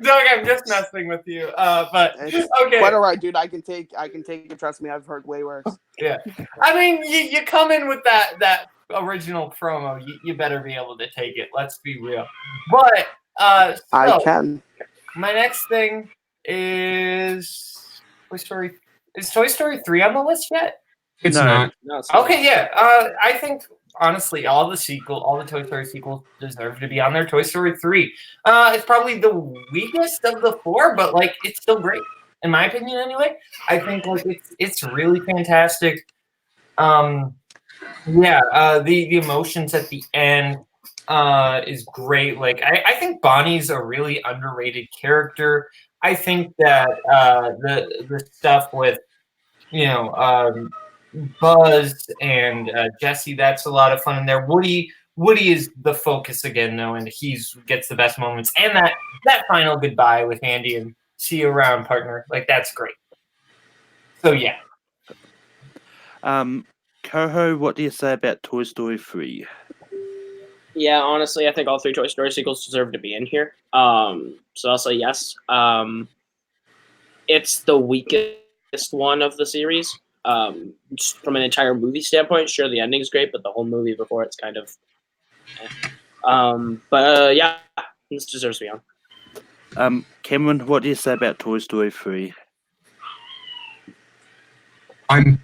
Doug, I'm just messing with you. But it's okay. quite all right, dude. I can take it. Trust me, I've heard way worse. Yeah. I mean, you come in with that original promo. You better be able to take it. Let's be real. But I can. My next thing is Toy Story. Is Toy Story 3 on the list yet? It's No. not. No, it's not. Okay, yeah. I think honestly, all the Toy Story sequels deserve to be on there. Toy Story 3. It's probably the weakest of the 4, but like it's still great in my opinion. Anyway, I think like it's really fantastic. The emotions at the end is great. Like I think Bonnie's a really underrated character. I think that the stuff with Buzz and Jesse, that's a lot of fun in there. Woody is the focus again though, and gets the best moments. And that final goodbye with Andy and see you around, partner. Like that's great. So yeah. Coho, what do you say about Toy Story 3? Yeah, honestly, I think all 3 Toy Story sequels deserve to be in here. So I'll say yes. It's the weakest one of the series. Just from an entire movie standpoint, sure, the ending's great, but the whole movie before it's kind of. Yeah, this deserves to be on. Cameron, what do you say about Toy Story 3? I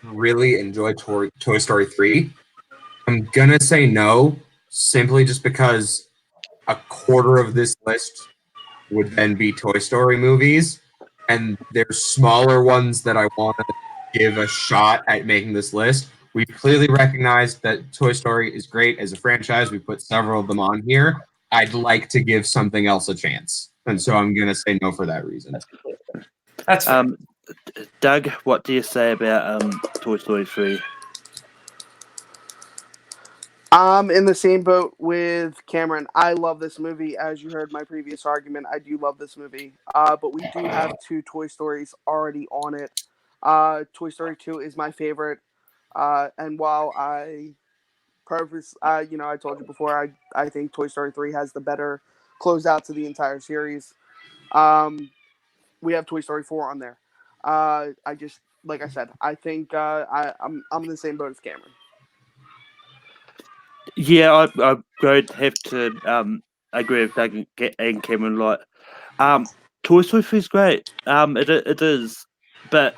really enjoy Toy Story 3. I'm gonna say no, simply just because a quarter of this list would then be Toy Story movies, and there's smaller ones that I want to give a shot at making this list. We clearly recognize that Toy Story is great as a franchise. We put several of them on here. I'd like to give something else a chance, and so I'm gonna say no for that reason. That's fair. Doug, what do you say about Toy Story 3? I'm in the same boat with Cameron. I love this movie. As you heard my previous argument, I do love this movie. But we do have two Toy Stories already on it. Toy Story 2 is my favorite. And while I I told you before, I think Toy Story 3 has the better closeout to the entire series. We have Toy Story 4 on there. I just, like I said, I think I'm in the same boat as Cameron. Yeah, I'm going to have to agree with Doug and Cameron. Like, Toy Story 3 is great. It is, but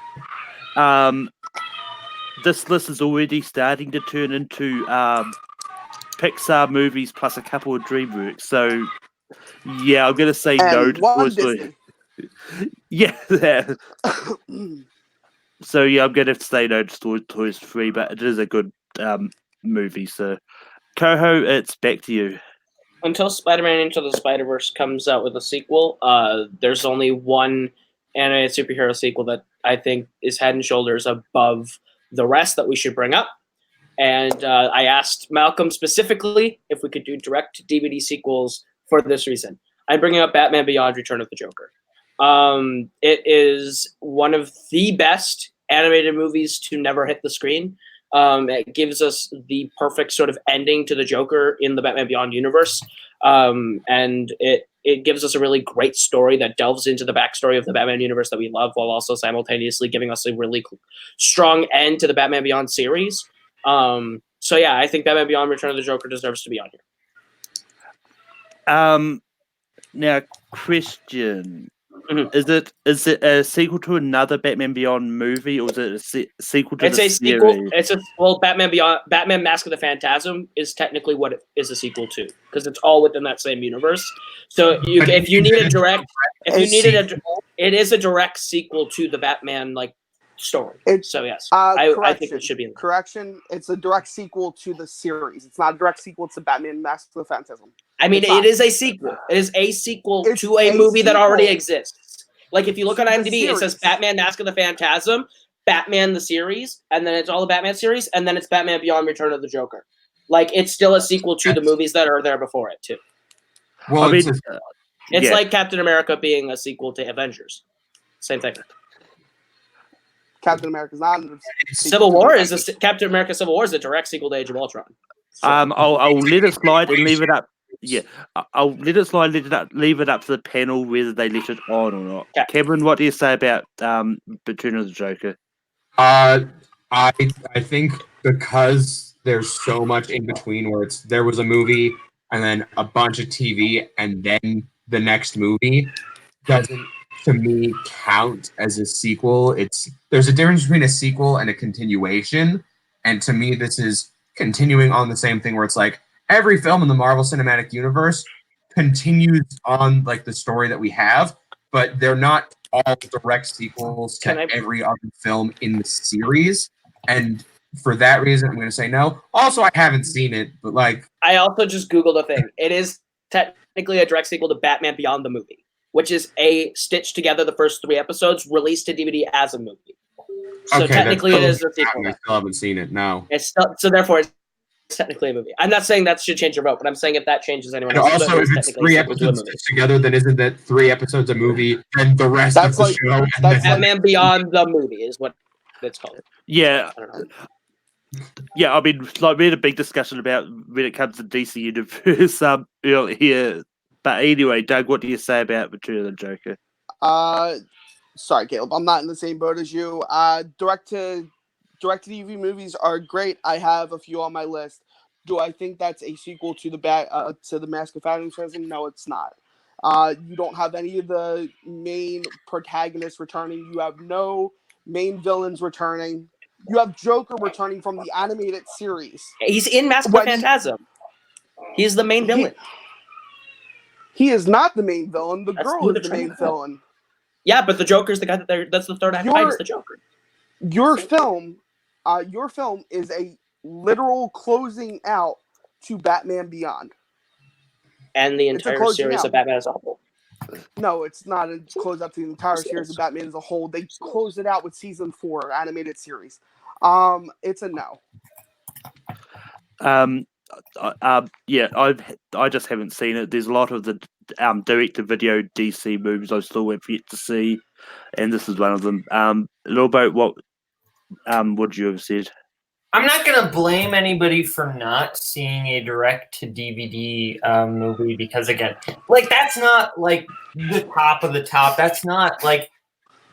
this list is already starting to turn into Pixar movies plus a couple of DreamWorks. So yeah, I'm gonna say no And to Toy one Story. Disney. Yeah. So yeah, I'm gonna have to say no to Toy Story 3, but it is a good movie. So Coho, it's back to you. Until Spider-Man Into the Spider-Verse comes out with a sequel, there's only one animated superhero sequel that I think is head and shoulders above the rest that we should bring up. And I asked Malcolm specifically if we could do direct DVD sequels for this reason. I'm bringing up Batman Beyond: Return of the Joker. It is one of the best animated movies to never hit the screen. It gives us the perfect sort of ending to the Joker in the Batman Beyond universe, and it gives us a really great story that delves into the backstory of the Batman universe that we love, while also simultaneously giving us a really strong end to the Batman Beyond series. So yeah, I think Batman Beyond: Return of the Joker deserves to be on here. Now, question: Mhm. is it a sequel to another Batman Beyond movie, or is it a sequel to It's the a series? sequel. Batman Beyond, Batman: Mask of the Phantasm is technically what it is a sequel to, because it's all within that same universe. So if you need a direct, if you needed it is a direct sequel to the Batman story. So yes, I think it should be in there. Correction. It's a direct sequel to the series. It's not a direct sequel to Batman Mask of the Phantasm. I mean, it is a sequel. It is a sequel to a movie that already exists. Like if you look on IMDb, it says Batman: Mask of the Phantasm, Batman the series, and then it's all the Batman series, and then it's Batman Beyond: Return of the Joker. Like it's still a sequel to the movies that are there before it too. Well, I mean, it's like Captain America being a sequel to Avengers. Same thing. Captain America's not. Civil War is Captain America: Civil War is a direct sequel to Age of Ultron. So. I'll let it slide and leave it up. Yeah, I'll let it slide. Leave it up to the panel whether they let it on or not. Okay. Cameron, what do you say about Return of the Joker? I think because there's so much in between where there was a movie and then a bunch of TV and then the next movie doesn't to me count as a sequel. There's a difference between a sequel and a continuation, and to me this is continuing on the same thing where it's like every film in the Marvel Cinematic Universe continues on like the story that we have, but they're not all direct sequels to every other film in the series. And for that reason, I'm going to say no. Also, I haven't seen it, but I also just Googled a thing. It is technically a direct sequel to Batman Beyond the movie, which is a stitched together the first 3 episodes released to DVD as a movie. So technically, it is a sequel. I still haven't seen it. No. So therefore, it's technically a movie. I'm not saying that should change your vote, but I'm saying if that changes anyone else. And also, if it's 3 episodes stitched together, then isn't that 3 episodes a movie and the rest of the show? Batman Beyond the movie is what it's called. Yeah. Yeah, I mean, like we had a big discussion about when it comes to DC Universe here. But anyway, Doug, what do you say about Return of the Joker? Sorry, Caleb, I'm not in the same boat as you. Direct to TV movies are great. I have a few on my list. Do I think that's a sequel to the Mask of Phantasm? No, it's not. You don't have any of the main protagonists returning. You have no main villains returning. You have Joker returning from the animated series. He's in Mask of the Phantasm. He's the main villain. He is not the main villain. The That's girl who is they're the trying main to cut. villain. Yeah, but the Joker's the guy that's the third act fight is the Joker. Your film is a literal closing out to Batman Beyond. And the entire series of Batman as a whole. No, it's not a close up to the entire series of Batman as a whole. They closed it out with season 4 animated series. It's a no. Yeah, I just haven't seen it. There's a lot of the direct-to-video DC movies I still have yet to see, and this is one of them. A little about what would you have said? I'm not gonna blame anybody for not seeing a direct-to-DVD movie because, again, like that's not like the top of the top. That's not like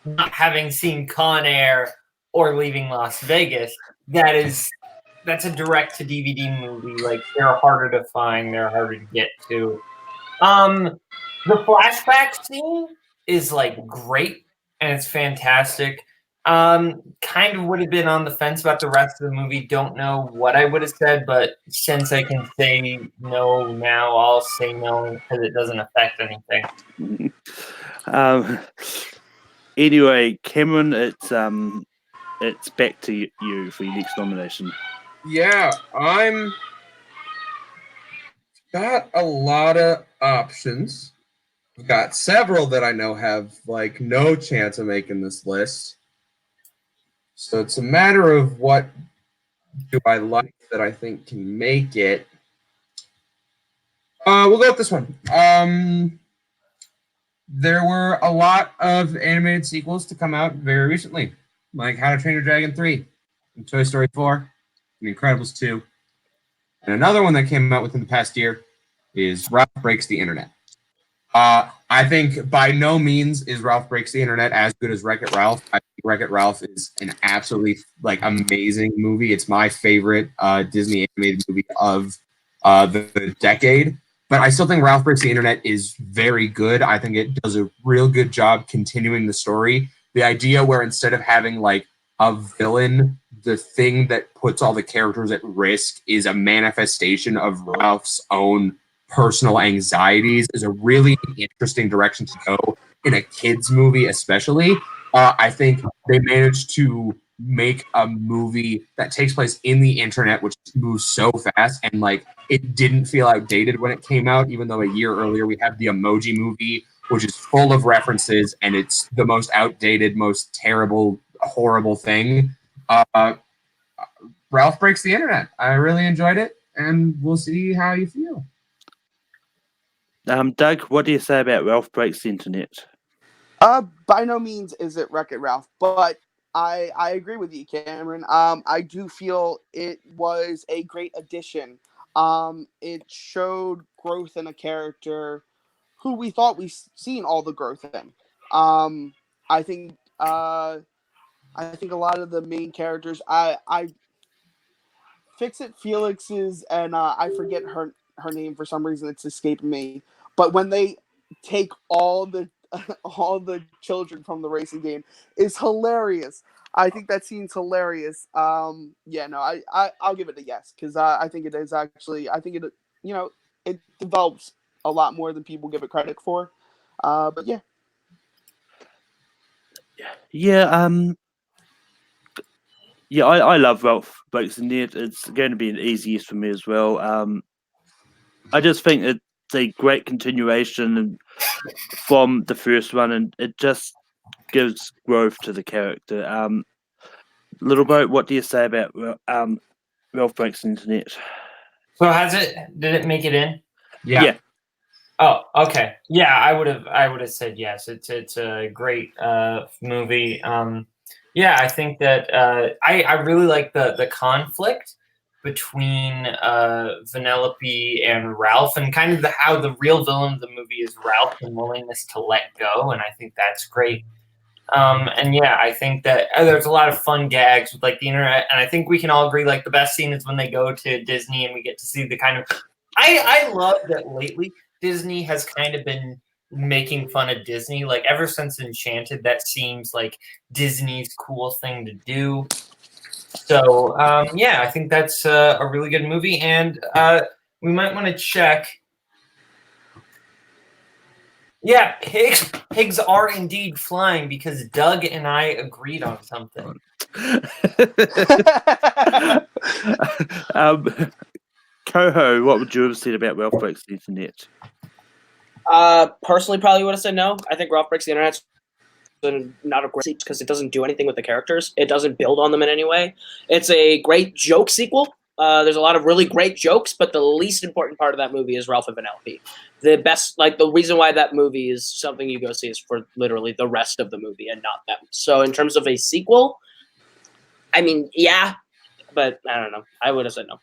not having seen Con Air or Leaving Las Vegas. That's a direct-to-DVD movie. Like they're harder to find. They're harder to get to. The flashback scene is like great and it's fantastic. Kind of would have been on the fence about the rest of the movie. Don't know what I would have said, but since I can say no now, I'll say no because it doesn't affect anything. Anyway, Cameron, it's back to you for your next nomination. Yeah, I'm got a lot of options. I've got several that I know have like no chance of making this list. So it's a matter of what do I like that I think can make it. We'll go with this one. There were a lot of animated sequels to come out very recently, like How to Train Your Dragon 3, and Toy Story 4, and Incredibles 2. And another one that came out within the past year is Ralph Breaks the Internet. I think by no means is Ralph Breaks the Internet as good as Wreck-It Ralph. I think Wreck-It Ralph is an absolutely like amazing movie. It's my favorite Disney animated movie of the decade. But I still think Ralph Breaks the Internet is very good. I think it does a real good job continuing the story. The idea where instead of having like a villain, the thing that puts all the characters at risk is a manifestation of Ralph's own personal anxieties is a really interesting direction to go in a kids movie, especially. I think they managed to make a movie that takes place in the internet, which moves so fast, and like it didn't feel outdated when it came out, even though a year earlier we have the Emoji Movie, which is full of references, and it's the most outdated, most terrible, horrible thing. Ralph Breaks the Internet. I really enjoyed it, and we'll see how you feel. Doug, what do you say about Ralph Breaks the Internet? By no means is it Wreck-It Ralph, but I agree with you, Cameron. I do feel it was a great addition. It showed growth in a character who we thought we seen all the growth in. I think a lot of the main characters, I Fix-It Felix's and I forget her name for some reason, it's escaping me. But when they take all the children from the racing game, is hilarious. I think that scene's hilarious. I'll give it a yes because I think it is actually. I think it it develops a lot more than people give it credit for. But yeah. Yeah, I love Ralph Breaks the Internet. It's going to be an easy yes for me as well. I just think it's a great continuation from the first one, and it just gives growth to the character. Little Boat, what do you say about Ralph Breaks the Internet? So did it make it in? Yeah. Oh, okay. Yeah, I would have said yes. It's a great movie. I think that I really like the conflict between Vanellope and Ralph, and kind of how the real villain of the movie is Ralph's willingness to let go, and I think that's great. I think that there's a lot of fun gags with like the internet, and I think we can all agree like the best scene is when they go to Disney and we get to see the kind of. I love that lately Disney has kind of been making fun of Disney. Like ever since Enchanted, that seems like Disney's cool thing to do. So yeah, I think that's a really good movie, and we might want to check. Yeah, pigs are indeed flying because Doug and I agreed on something. Coho, what would you have said about Ralph Breaks the Internet? Personally, probably would have said no. I think Ralph Breaks the Internet not a great sequel because it doesn't do anything with the characters. It doesn't build on them in any way. It's a great joke sequel. There's a lot of really great jokes, but the least important part of that movie is Ralph and Vanellope. The best, like the reason why that movie is something you go see is for literally the rest of the movie and not them. So in terms of a sequel, I mean, yeah, but I don't know. I would have said no.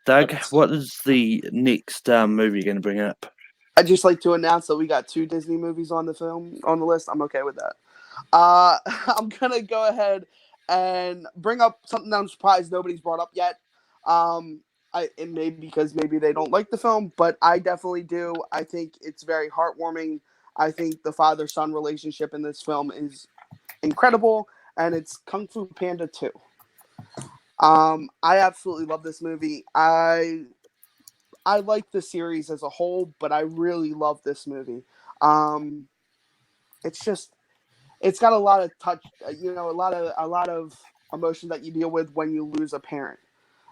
Doug, what is the next movie you're going to bring up? I'd just like to announce that we got 2 Disney movies on the list. I'm okay with that. I'm gonna go ahead and bring up something that I'm surprised nobody's brought up yet. It may be because maybe they don't like the film, but I definitely do. I think it's very heartwarming. I think the father-son relationship in this film is incredible, and it's Kung Fu Panda 2. I absolutely love this movie. I like the series as a whole, but I really love this movie. It's got a lot of touch, a lot of emotion that you deal with when you lose a parent,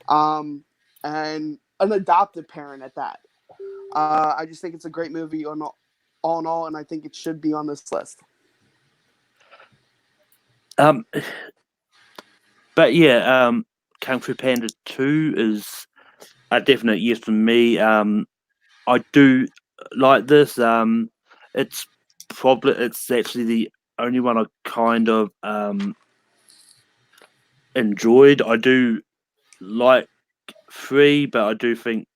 and an adopted parent at that. I just think it's a great movie all in all, and I think it should be on this list. But yeah, Kung Fu Panda 2 is a definite yes from me. I do like this. It's actually the only one I kind of enjoyed. I do like 3, but I do think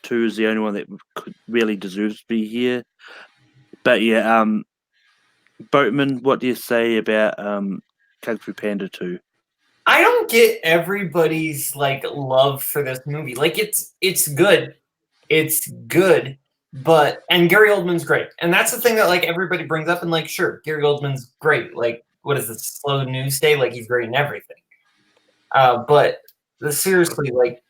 2 is the only one that really deserves to be here. But yeah, Boatman, what do you say about Kung Fu Panda 2? I don't get everybody's like love for this movie. Like it's good. It's good, but and Gary Oldman's great. And that's the thing that like everybody brings up and like sure, Gary Oldman's great. Like what is this slow news day? Like he's great in everything. But seriously, like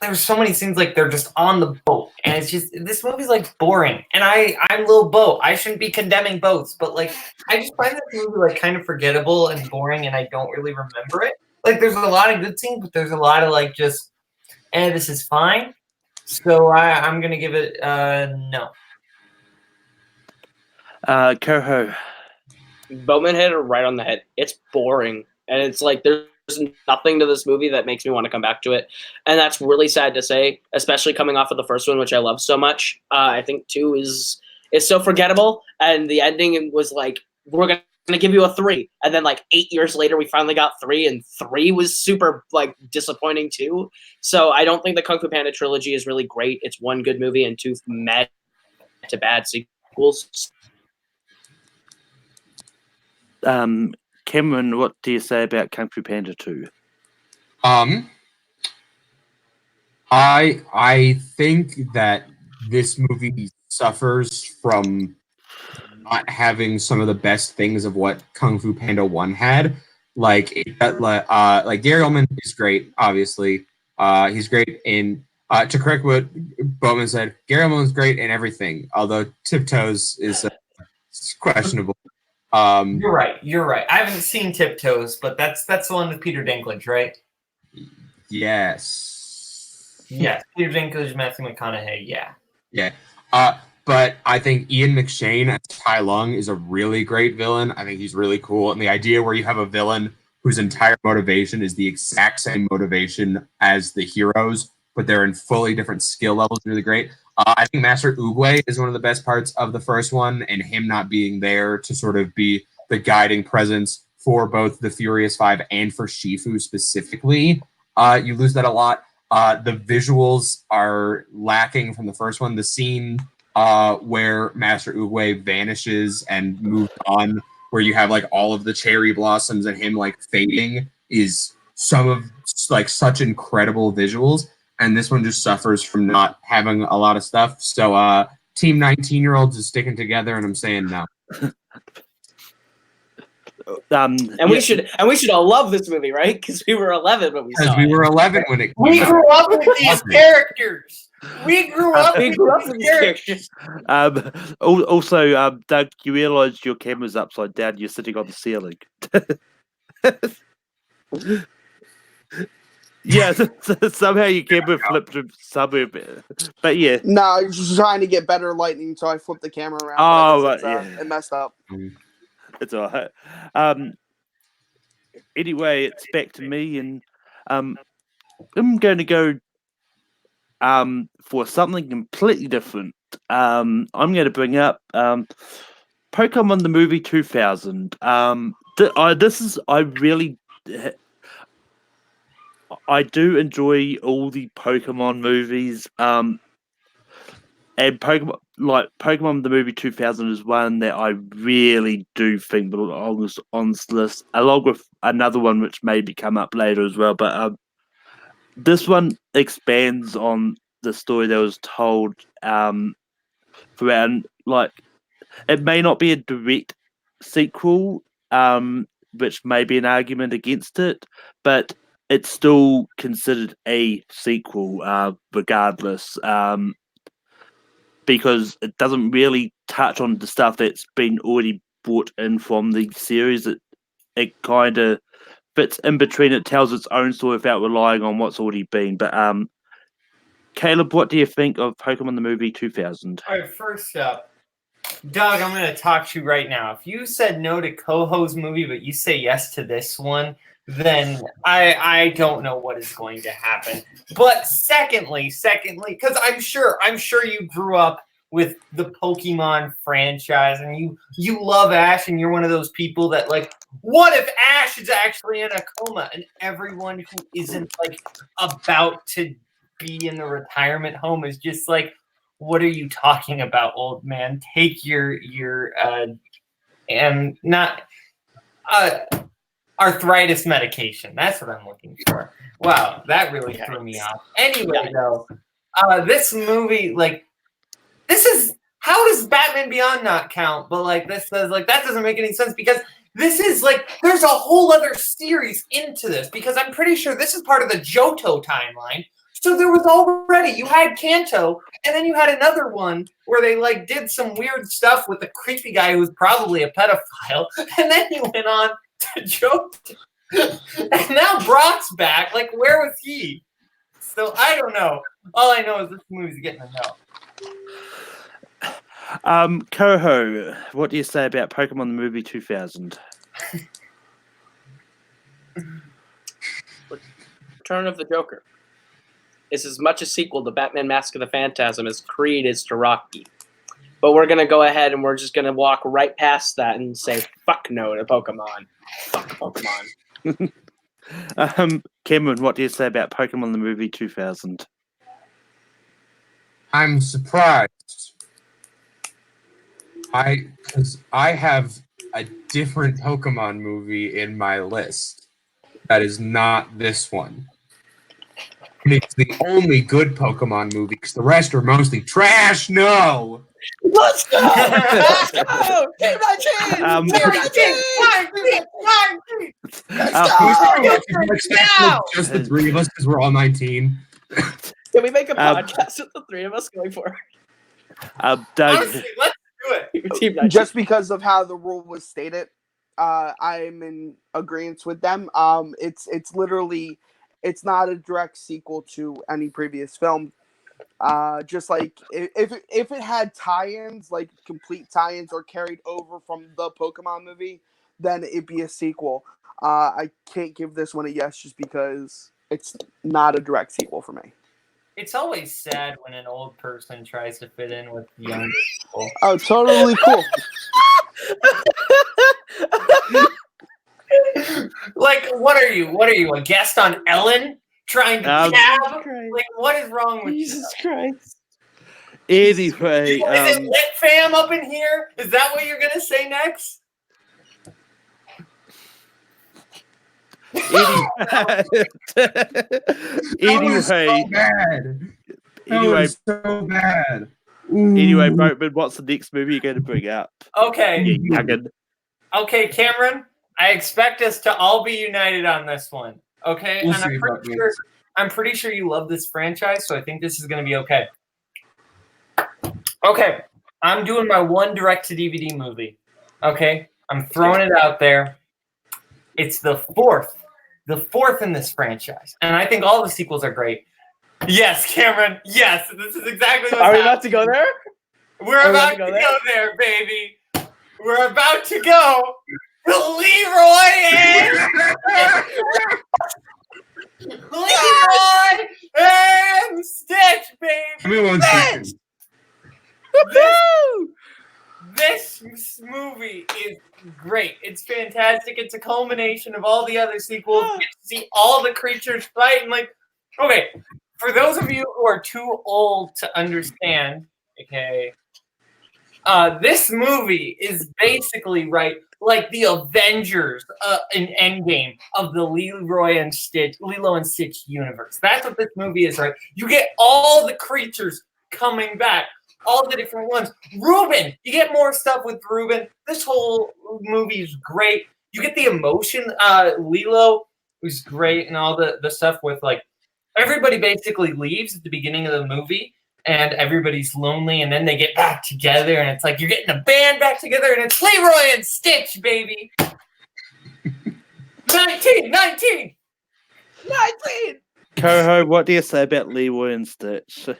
there's so many scenes like they're just on the boat and it's just this movie's like boring. And I'm Lil Boat. I shouldn't be condemning boats, but like I just find this movie like kind of forgettable and boring and I don't really remember it. Like there's a lot of good scenes, but there's a lot of like just this is fine. So I'm gonna give it no. Coho. Bowman hit it right on the head. It's boring, and it's like there's nothing to this movie that makes me want to come back to it, and that's really sad to say, especially coming off of the first one, which I love so much. I think 2 is so forgettable, and the ending was like we're gonna give you a 3, and then like 8 years later we finally got 3, and 3 was super like disappointing too. So I don't think the Kung Fu Panda trilogy is really great. It's one good movie and 2 mad to bad sequels. Cameron, what do you say about Kung Fu Panda 2? I think that this movie suffers from not having some of the best things of what Kung Fu Panda 1 had. Like Gary Oldman is great, obviously. He's great in to correct what Bowman said, Gary Oldman's great in everything, although Tiptoes is questionable. You're right. I haven't seen Tiptoes, but that's the one with Peter Dinklage, right? Yes. Yes, Peter Dinklage, Matthew McConaughey, yeah. Yeah. But I think Ian McShane as Tai Lung is a really great villain. I think he's really cool. And the idea where you have a villain whose entire motivation is the exact same motivation as the heroes, but they're in fully different skill levels, really great. I think Master Oogway is one of the best parts of the first one, and him not being there to sort of be the guiding presence for both the Furious Five and for Shifu specifically. You lose that a lot. The visuals are lacking from the first one. The scene where Master Oogway vanishes and moves on, where you have like all of the cherry blossoms and him like fading, is some of like such incredible visuals. And this one just suffers from not having a lot of stuff. So Team 19-year-olds is sticking together, and I'm saying no. And we should all love this movie, right? Because we were 11 when we saw Because we it. were 11 when it We came out. grew up with these characters. We grew up We with grew up these with these characters. characters. Also, Doug, you realised your camera's upside down. You're sitting on the ceiling. Yeah, somehow your camera flipped somewhere, but yeah. No, I was just trying to get better lighting, so I flipped the camera around. Oh, but right, yeah. it messed up. It's all right. Anyway, it's back to me, and I'm going to go for something completely different. I'm going to bring up Pokemon the movie 2000. I do enjoy all the Pokemon movies. And Pokemon the movie 2000 is one that I really do think belongs on this list, along with another one which maybe come up later as well. But this one expands on the story that was told throughout. Like, it may not be a direct sequel, which may be an argument against it, but it's still considered a sequel, regardless. Because it doesn't really touch on the stuff that's been already brought in from the series. It kind of fits in between. It tells its own story without relying on what's already been. But Caleb, what do you think of Pokemon the movie 2000? All right, first up, Doug, I'm going to talk to you right now. If you said no to Coho's movie, but you say yes to this one, then I don't know what is going to happen. But secondly, because I'm sure you grew up with the Pokemon franchise and you love Ash, and you're one of those people that, like, what if Ash is actually in a coma? And everyone who isn't, like, about to be in the retirement home is just like, what are you talking about, old man? Take your and not arthritis medication. That's what I'm looking for. Wow, that really threw me off. Anyway, though, this movie, like, this is, how does Batman Beyond not count? But like, this says, like, that doesn't make any sense, because this is like, there's a whole other series into this, because I'm pretty sure this is part of the Johto timeline. So there was already, you had Kanto, and then you had another one where they like did some weird stuff with the creepy guy who was probably a pedophile, and then you went on to Johto. And now Brock's back. Like, where was he? So I don't know. All I know is this movie's getting a no. Coho, what do you say about Pokemon the movie 2000? Return of the Joker is as much a sequel to Batman Mask of the Phantasm as Creed is to Rocky. But we're going to go ahead and we're just going to walk right past that and say, fuck no to Pokemon. Fuck Pokemon. Cameron, what do you say about Pokemon the movie 2000? I'm surprised. Because I have a different Pokemon movie in my list that is not this one. And it's the only good Pokemon movie, because the rest are mostly trash. No! Let's go! Let's go! Team 19! Team 19! Just the three of us, because we're all 19. Can we make a podcast with the three of us going for it? Doug, Honestly, let's do it. Team 19. Just because of how the rule was stated, I'm in agreement with them. It's literally, it's not a direct sequel to any previous film. Just like if it had tie-ins, like complete tie-ins or carried over from the Pokemon movie, then it'd be a sequel. I can't give this one a yes just because it's not a direct sequel for me. It's always sad when an old person tries to fit in with young people. Oh, totally cool. Like, what are you? What are you, a guest on Ellen? Trying to jab? Like, what is wrong with Jesus Christ. anyway, you? Is it lit fam up in here? Is that what you're gonna say next? That was so bad. That anyway, was so bad. Anyway, Boatman, what's the next movie you're going to bring up? Okay. Yeah, youngin. Okay, Cameron, I expect us to all be united on this one. Okay? We'll And see about this. I'm pretty sure you love this franchise, so I think this is going to be okay. Okay, I'm doing my one direct-to-DVD movie. Okay? I'm throwing it out there. It's the fourth in this franchise. And I think all the sequels are great. Yes, Cameron, yes, this is exactly what's Are we happening. about to go there? We're about to go there, baby. We're about to go to Leroy and Stitch, baby. Give me 1 second. This movie is great. It's fantastic. It's a culmination of all the other sequels. You get to see all the creatures fight. And okay, for those of you who are too old to understand, okay, this movie is basically like the Avengers in Endgame of the Lilo and Stitch universe. That's what this movie is, right? You get all the creatures coming back, all the different ones. Reuben, you get more stuff with Reuben. This whole movie is great. You get the emotion. Lilo was great, and all the stuff with everybody basically leaves at the beginning of the movie. And everybody's lonely, and then they get back together, and it's like you're getting a band back together, and it's Leroy and Stitch, baby. 19! Coho, what do you say about Leroy and Stitch?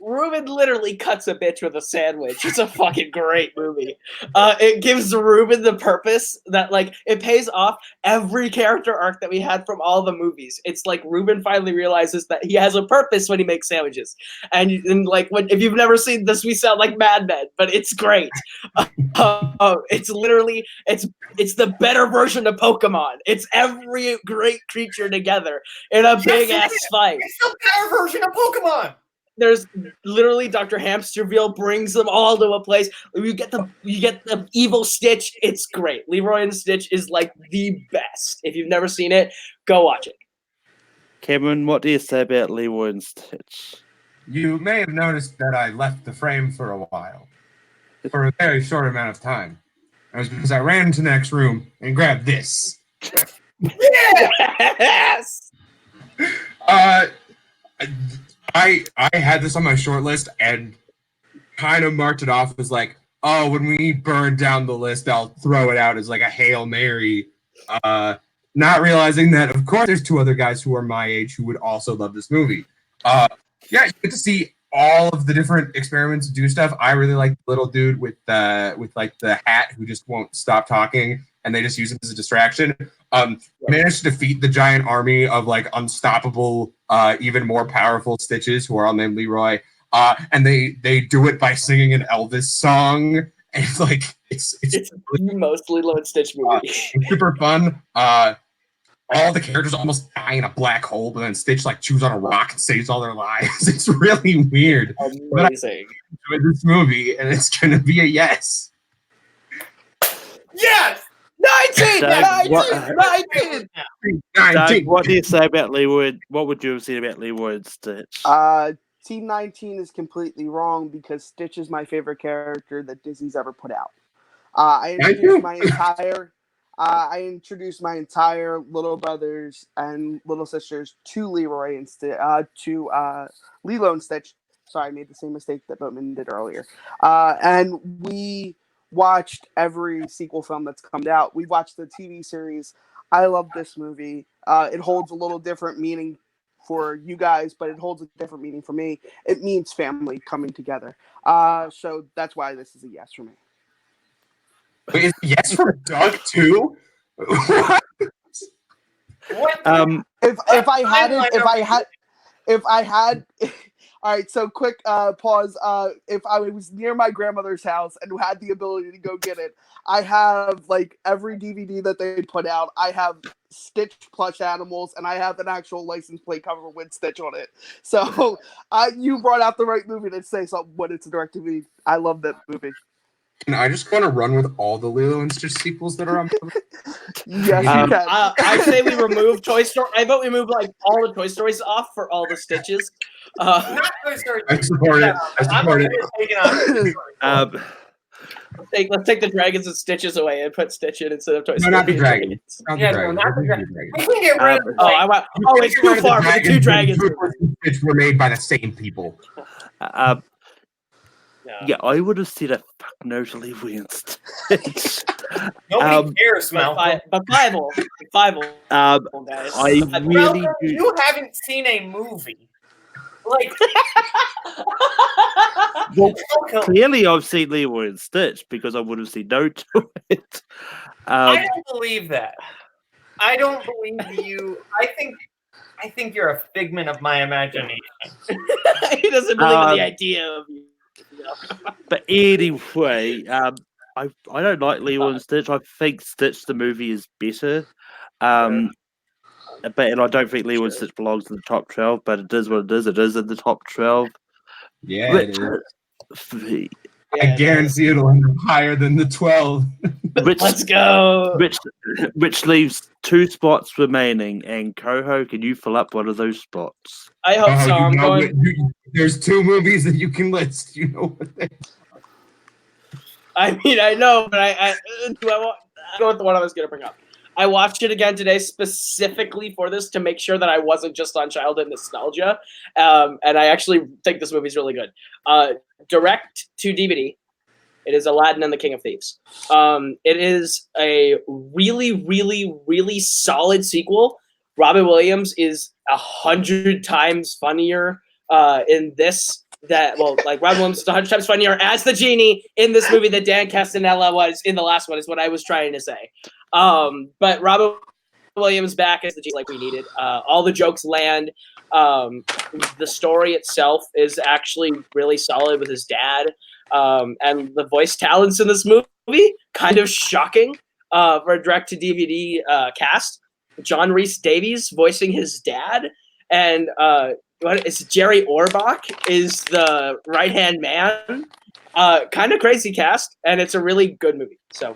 Reuben literally cuts a bitch with a sandwich. It's a fucking great movie. It gives Reuben the purpose that it pays off every character arc that we had from all the movies. It's like Reuben finally realizes that he has a purpose when he makes sandwiches. And if you've never seen this, we sound like Mad Men, but it's great. It's literally it's the better version of Pokemon. It's every great creature together in a big ass fight. It's the better version of Pokemon. There's literally Dr. Hamsterville brings them all to a place. You get the evil Stitch. It's great. Leroy and Stitch is the best. If you've never seen it, go watch it. Cameron, what do you say about Leroy and Stitch? You may have noticed that I left the frame for a while. For a very short amount of time. That was because I ran into the next room and grabbed this. Yes! I had this on my short list and kind of marked it off as when we burn down the list, I'll throw it out as a Hail Mary. Not realizing that, of course, there's 2 other guys who are my age who would also love this movie. You get to see all of the different experiments do stuff. I really like the little dude with the hat who just won't stop talking, and they just use him as a distraction. Managed to defeat the giant army of unstoppable, even more powerful Stitches who are all named Leroy. And they do it by singing an Elvis song. And it's the most Lilo and Stitch movie. It's super fun. All the characters almost die in a black hole, but then Stitch chews on a rock and saves all their lives. It's really weird. Amazing. But I enjoyed this movie, and it's gonna be a yes. Yes! 19! Doug, 19! Doug, what do you say about Leroy? What would you have said about Leroy and Stitch? Team 19 is completely wrong because Stitch is my favorite character that Disney's ever put out. I introduced my entire little brothers and little sisters to Leroy and to Lilo and Stitch. Sorry, I made the same mistake that Boatman did earlier. And we watched every sequel film that's come out. We watched the TV series. I love this movie. It holds a little different meaning for you guys, but it holds a different meaning for me. It means family coming together. So that's why this is a yes for me. Wait, is yes from Doug too? What? If I had all right, so quick pause. If I was near my grandmother's house and had the ability to go get it, I have every DVD that they put out. I have Stitch plush animals, and I have an actual license plate cover with Stitch on it. So you brought out the right movie to say something when it's a direct TV. I love that movie. Can I just want to run with all the Lilo and Stitch sequels that are on? Yes, you Um, can. I say we remove Toy Story. I vote we move like all the Toy Stories off for all the Stitches. Not Toy Story. I support it. I I'm support okay it. with taking out Toy Story. Let's take the dragons and Stitches away and put Stitch in instead of Toy No, Story. not the dragon. Not the Yeah, dragon. no, not the Don't dragon. do the We can get rid of Oh, I want. Oh, it's too far for the two dragons. Which were made by the same people. Yeah, I would have said a fuck no to Lilo and Stitch. Nobody cares, But Malcolm. Fievel, guys. I Malcolm, really do. you haven't seen a movie. Like, Well, Malcolm, clearly, I've seen Lilo and Stitch because I would have said no to it. I don't believe that. I don't believe you. I think you're a figment of my imagination. He doesn't believe in the idea of you. But anyway, I don't like Lilo and Stitch. I think Stitch the movie is better. And I don't think Lilo and Stitch belongs in the top 12, but it is what it is. It is in the top 12. Yeah, it is. Which, I guarantee it'll end up higher than the 12. Let's go. which leaves 2 spots remaining. And Coho, can you fill up one of those spots? I hope so. I'm going. There's 2 movies that you can list. You know what they I mean, I know, but I go with the one I was going to bring up. I watched it again today specifically for this to make sure that I wasn't just on childhood nostalgia. And I actually think this movie's really good. Direct to DVD. It is Aladdin and the King of Thieves. It is a really, really, really solid sequel. Robin Williams is 100 times funnier in this. Robin Williams is 100 times funnier as the genie in this movie that Dan Castellaneta was in the last one, is what I was trying to say. But Robin Williams back as the genie like we needed. All the jokes land. The story itself is actually really solid with his dad. And the voice talents in this movie, kind of shocking for a direct-to-DVD cast. John Rhys Davies voicing his dad, and Jerry Orbach is the right-hand man. Kind of crazy cast, and it's a really good movie. So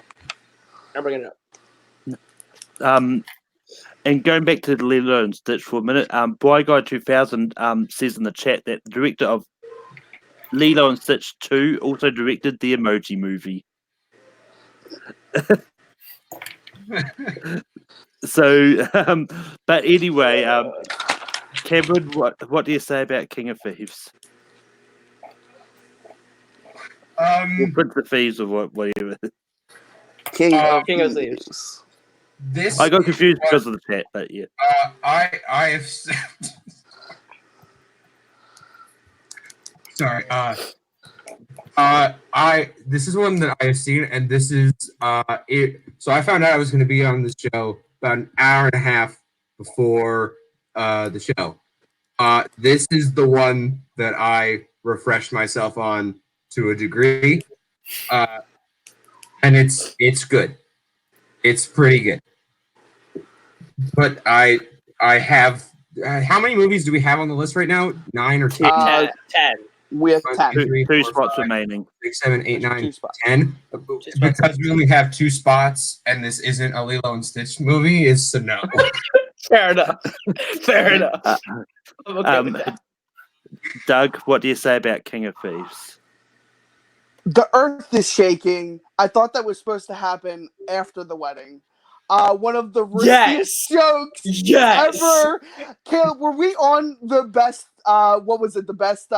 I'm bringing it up. And going back to the Lilo and Stitch for a minute, Boy Guy 2000 says in the chat that the director of Lilo and Stitch 2 also directed the Emoji Movie. So, but anyway, Cameron, what do you say about King of Thieves? Or Prince of Thieves or whatever. King of Thieves. This I got confused because of the chat, but yeah. I have sorry. This is one that I have seen, and this is it. So I found out I was going to be on the show about an hour and a half before the show. This is the one that I refreshed myself on to a degree, and it's good. It's pretty good. But I have how many movies do we have on the list right now? 9 or 10? 10. We have 10. 2 spots remaining. 6, 7, 8, 9, 2 spots. 10. Because we only have 2 spots, and this isn't a Lilo and Stitch movie, is a no. Fair enough. Fair enough. I'm okay with that. Doug, what do you say about King of Thieves? The earth is shaking. I thought that was supposed to happen after the wedding. One of the richest jokes ever. Caleb, were we on the best? What was it? The best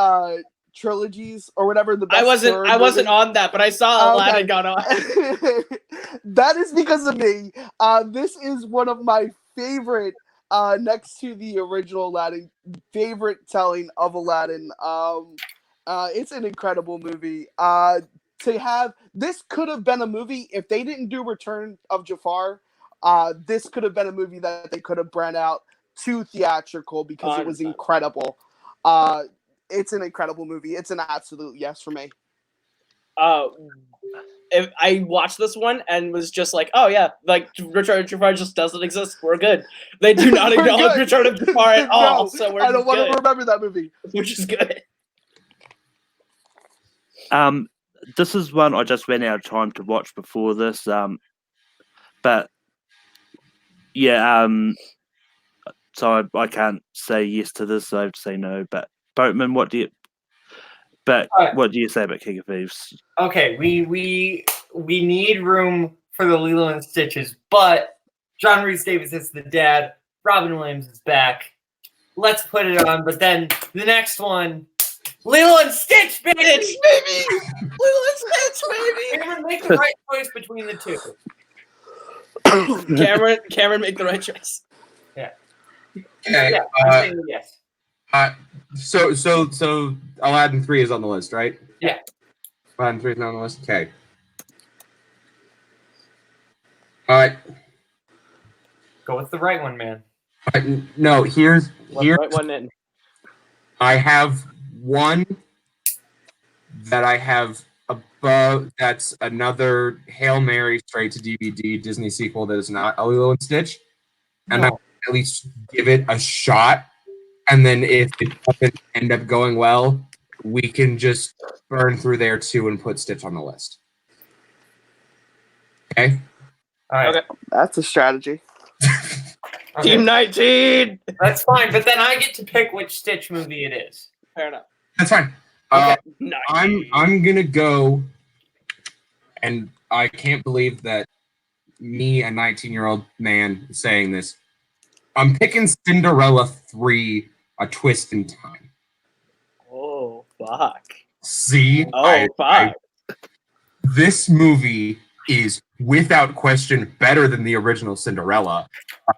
trilogies or whatever. The best. I wasn't on that, but I saw Aladdin got on. That is because of me. This is one of my favorite. Next to the original Aladdin, favorite telling of Aladdin. It's an incredible movie. To have this could have been a movie if they didn't do Return of Jafar. This could have been a movie that they could have brought out to theatrical because it was incredible. It's an incredible movie. It's an absolute yes for me. If I watched this one and was just like, oh yeah, like Return of Jafar just doesn't exist. We're good. They do not acknowledge Return of Jafar at all. No, So I don't want to remember that movie. Which is good. this is one I just ran out of time to watch before this. But yeah, so I can't say yes to this. So I have to say no. But Boatman, what do you say about King of Thieves? Okay, we need room for the Lilo and Stitches, but John Rhys Davies is the dad. Robin Williams is back. Let's put it on. But then the next one, Lilo and Stitch, baby! Lilo and Stitch, baby! Cameron, make the right choice between the two. Cameron, make the right choice. Yeah. Okay. Yeah, I'm saying yes. So Aladdin 3 is on the list, right? Yeah. Aladdin 3 is not on the list. Okay. All right. Go with the right one, man. No, here's Right one in. I have one that I have above. That's another Hail Mary straight to DVD Disney sequel that is not a Lilo and Stitch, and I at least give it a shot. And then if it doesn't end up going well, we can just burn through there too and put Stitch on the list. Okay. All right. Okay. That's a strategy. Okay. Team 19. That's fine, but then I get to pick which Stitch movie it is. Fair enough. That's fine. Okay. I'm gonna go, and I can't believe that me, a 19-year-old man, is saying this. I'm picking Cinderella 3: A Twist in Time. Oh fuck. See, Fuck. This movie is without question better than the original Cinderella.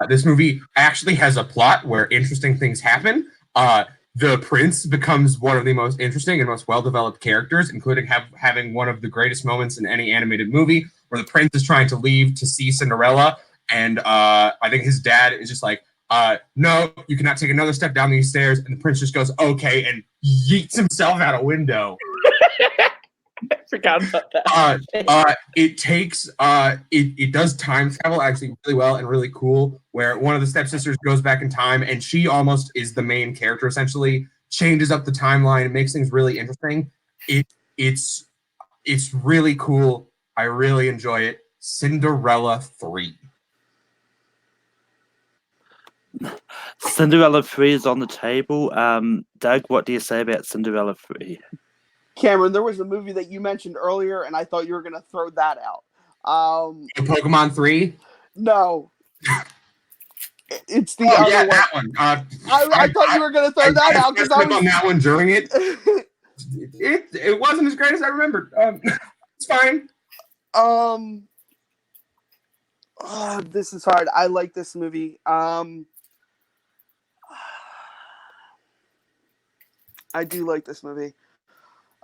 This movie actually has a plot where interesting things happen. The prince becomes one of the most interesting and most well-developed characters, including having one of the greatest moments in any animated movie, where the prince is trying to leave to see Cinderella, and I think his dad is just like, no, you cannot take another step down these stairs, and the prince just goes, okay, and yeets himself out a window. I forgot about that. It does time travel actually really well and really cool, where one of the stepsisters goes back in time and she almost is the main character, essentially changes up the timeline and makes things really interesting. It's really cool. I really enjoy it. Cinderella 3. Cinderella 3 is on the table. Doug, what do you say about Cinderella 3? Cameron, there was a movie that you mentioned earlier, and I thought you were going to throw that out. Pokemon 3? No. It's the other one. That one. I thought you were going to throw that out because I was on that one during it. It wasn't as great as I remembered. It's fine. This is hard. I like this movie. I do like this movie.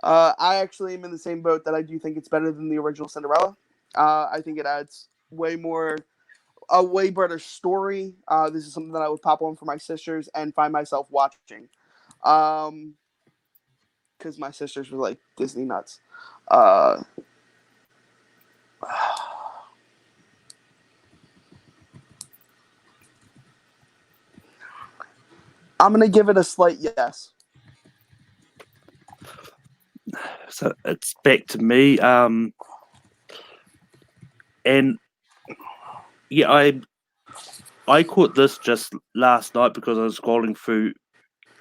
I actually am in the same boat that I do think it's better than the original Cinderella. I think it adds a way better story. This is something that I would pop on for my sisters and find myself watching. Because my sisters were like Disney nuts. I'm going to give it a slight yes. So it's back to me. And yeah, I caught this just last night because I was scrolling through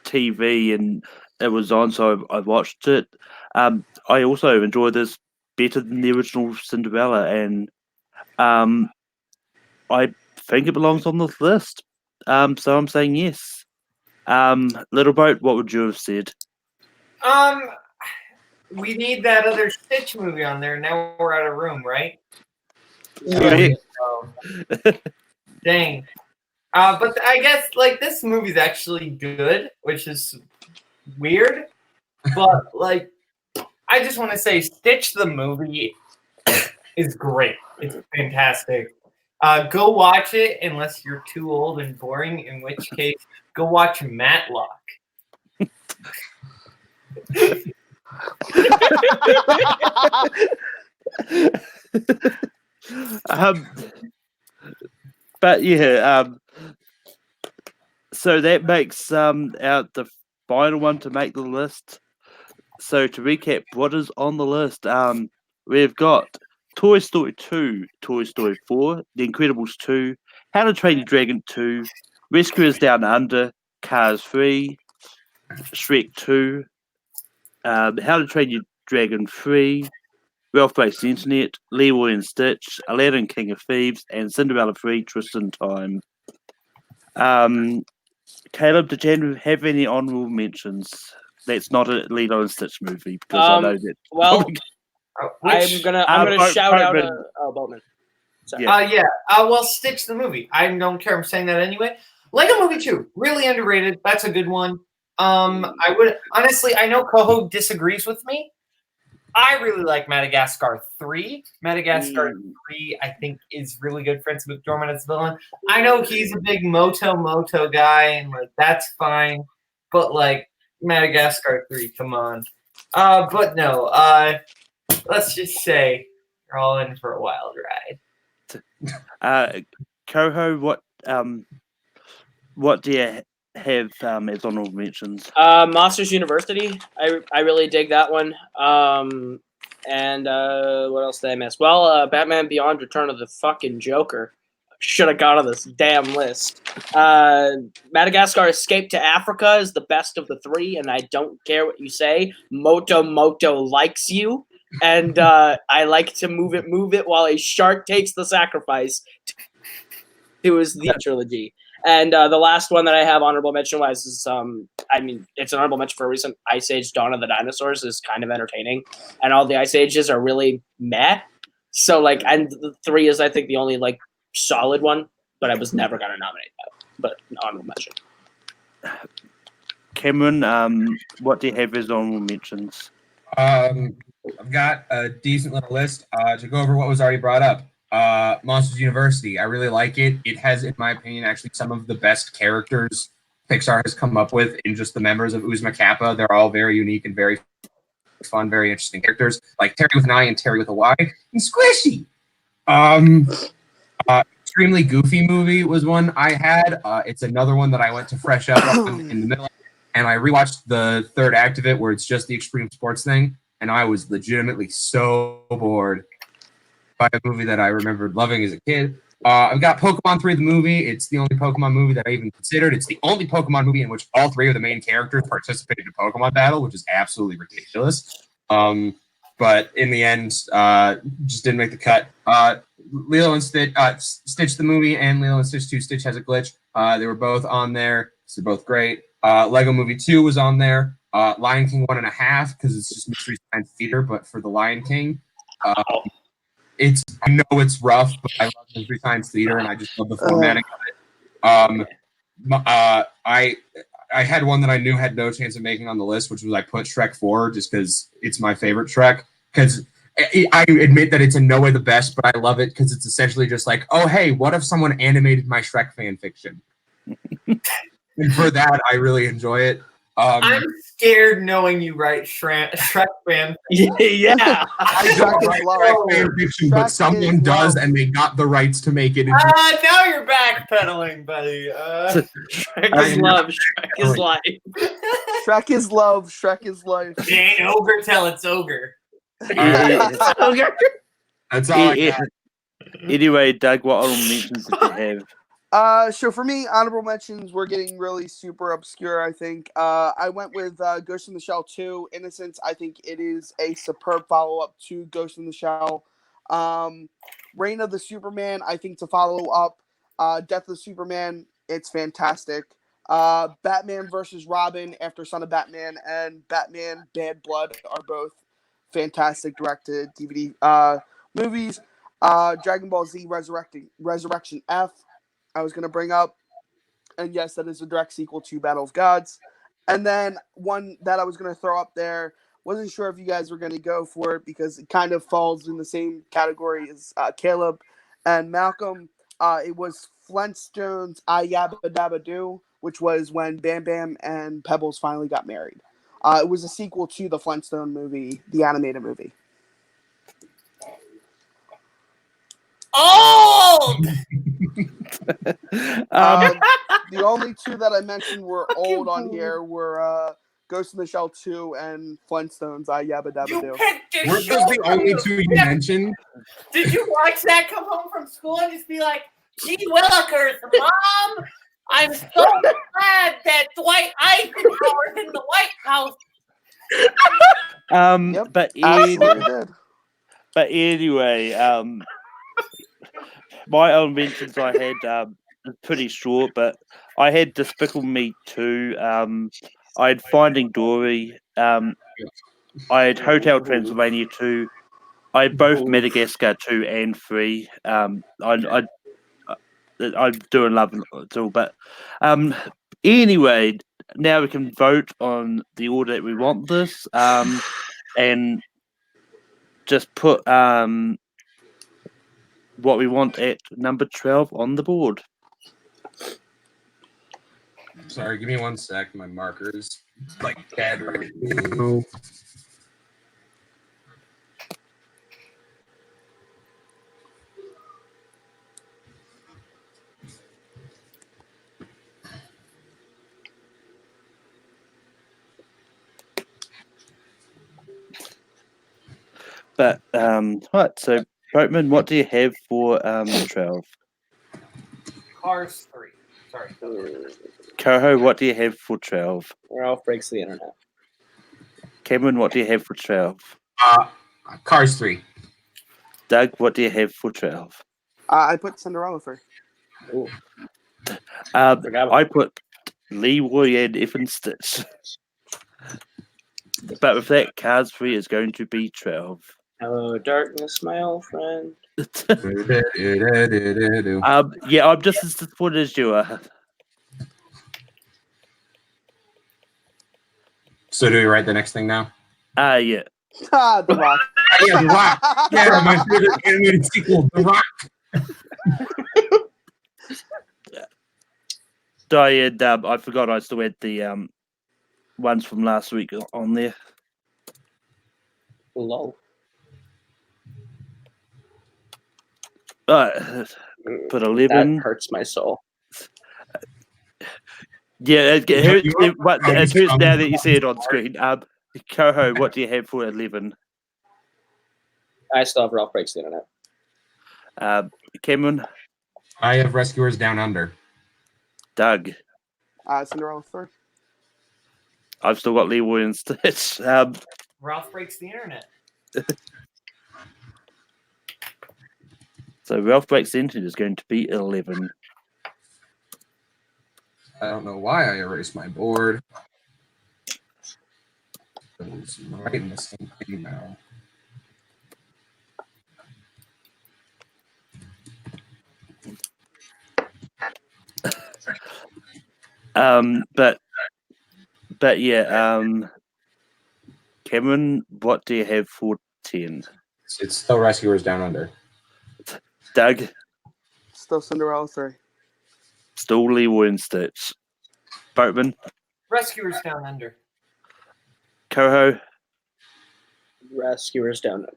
TV and it was on, so I watched it. I also enjoy this better than the original Cinderella, and I think it belongs on this list. So I'm saying yes. Little Boat, what would you have said? We need that other Stitch movie on there. Now we're out of room, right? Yeah. Dang. But I guess like this movie's actually good, which is weird. But like, I just want to say, Stitch the movie is great. It's fantastic. Go watch it unless you're too old and boring. In which case, go watch Matlock. But yeah, so that makes out the final one to make the list. So to recap, what is on the list? We've got Toy Story 2, Toy Story 4, The Incredibles 2, How to Train Your Dragon 2, Rescuers Down Under, Cars 3, Shrek 2, How to Train Your Dragon 3, Ralph Breaks the Internet, Leroy and Stitch, Aladdin King of Thieves, and Cinderella 3, Tristan Time. Caleb, did you have any honourable mentions? That's not a Lilo and Stitch movie because I know that. Well, Which, I'm gonna shout out. Boatman. Boatman. Sorry. Yeah. well, Stitch the movie. I don't care. I'm saying that anyway. Lego Movie 2, really underrated. That's a good one. I would honestly, I know Coho disagrees with me. I really like Madagascar 3. Madagascar 3, I think, is really good. Francis McDormand as the villain. I know he's a big Moto guy, and like that's fine. But like Madagascar 3, come on. But no, let's just say you're all in for a wild ride. Coho, what do you have as honourable mentions? Monsters University. I really dig that one. And what else did I miss? Well, Batman Beyond: Return of the fucking Joker. Should have got on this damn list. Madagascar Escape to Africa is the best of the three, and I don't care what you say. Moto likes you, and I like to move it while a shark takes the sacrifice. It was the trilogy. And the last one that I have honorable mention wise is, it's an honorable mention for a reason. Ice Age: Dawn of the Dinosaurs is kind of entertaining, and all the Ice Ages are really meh. So and the 3 is I think the only solid one, but I was never gonna nominate that. But honorable mention. Cameron, what do you have as honorable mentions? I've got a decent little list to go over what was already brought up. Monsters University. I really like it. It has, in my opinion, actually some of the best characters Pixar has come up with in just the members of Uzma Kappa. They're all very unique and very fun, very interesting characters, like Terry with an I and Terry with a Y, and Squishy. Extremely Goofy movie was one I had. It's another one that I went to fresh up on in the middle, and I rewatched the third act of it where it's just the extreme sports thing, and I was legitimately so bored by a movie that I remembered loving as a kid. I've got Pokemon 3, the movie. It's the only Pokemon movie that I even considered. It's the only Pokemon movie in which all 3 of the main characters participated in a Pokemon battle, which is absolutely ridiculous. But in the end, just didn't make the cut. Lilo and Stitch, Stitch the movie, and Lilo and Stitch 2, Stitch Has a Glitch. They were both on there. So they're both great. Lego Movie 2 was on there. Lion King 1.5, because it's just Mystery Science Theater, but for the Lion King. I know it's rough, but I love Mystery Science Theater, and I just love the formatting of it. I had one that I knew had no chance of making on the list, which was I put Shrek 4 just because it's my favorite Shrek. Because I admit that it's in no way the best, but I love it because it's essentially just like, oh, hey, what if someone animated my Shrek fan fiction? And for that, I really enjoy it. I'm scared knowing you write Shrek fan. Yeah. I don't write Shrek fan fiction, but someone does, and they got the rights to make it. Now you're backpedaling, buddy. Shrek is love. Shrek is life. Shrek is love. Shrek is life. It ain't ogre till it's ogre. Ogre. That's all I got. Anyway, Doug, what honorable mentions did you have? So for me, honorable mentions, we're getting really super obscure, I think. I went with Ghost in the Shell 2, Innocence. I think it is a superb follow-up to Ghost in the Shell. Reign of the Superman, I think to follow up. Death of the Superman, it's fantastic. Batman versus Robin after Son of Batman and Batman Bad Blood are both fantastic direct-to-DVD movies. Dragon Ball Z Resurrection F, I was going to bring up. And yes, that is a direct sequel to Battle of Gods. And then one that I was going to throw up there, wasn't sure if you guys were going to go for it because it kind of falls in the same category as Caleb and Malcolm. It was Flintstones I Yabba Dabba Doo, which was when Bam Bam and Pebbles finally got married. It was a sequel to the Flintstone movie, the animated movie. Old! The only 2 that I mentioned were old on here were Ghost in the Shell 2, and Flintstones. Yabba Dabba You Doo. picked a Weren't show those the only from two you Yeah. mentioned? Did you watch that? Come home from school and just be like, "Gee Willikers, Mom, I'm so glad that Dwight Eisenhower's in the White House." Yep, But absolutely did. but anyway, my own mentions I had pretty short, but I had Despicable Me 2. I had Finding Dory. I had Hotel Transylvania 2. I had both Madagascar 2 and 3. I'm doing love it all, but anyway, now we can vote on the order that we want this, and just put what we want at number 12 on the board. Sorry, give me 1 sec. My marker is like dead right now. But right, so Boatman, what do you have for 12? Cars 3. Sorry. Coho, what do you have for 12? Ralph breaks the internet. Cameron, what do you have for 12? Cars 3. Doug, what do you have for 12? I put Cinderella 3. Ooh. I put Leroy and Evan Stitch. But with that, Cars 3 is going to be 12. Hello, darkness, my old friend. Yeah, I'm just as disappointed as you are. So do we write the next thing now? Yeah. The Rock. Yeah, The Rock. Yeah, my favorite animated sequel, The Rock. Diane, I forgot I still had the ones from last week on there. Lol. Put 11. That hurts my soul. Yeah, it hurts now that you see it on Sorry. screen. Coho, what do you have for 11? I still have Ralph breaks the internet. Cameron, I have Rescuers Down Under. Doug, Cinderella 3. I've still got Leroy and Stitch. Ralph breaks the internet. So Ralph Breaks the Internet is going to be 11. I don't know why I erased my board. It's writing the same thing now. But yeah, Cameron, what do you have for 10? It's still Rescuers Down Under. Doug, Still Cinderella 3. still Leroy and Stitch. Boatman, Rescuers Down Under. Coho, Rescuers Down Under.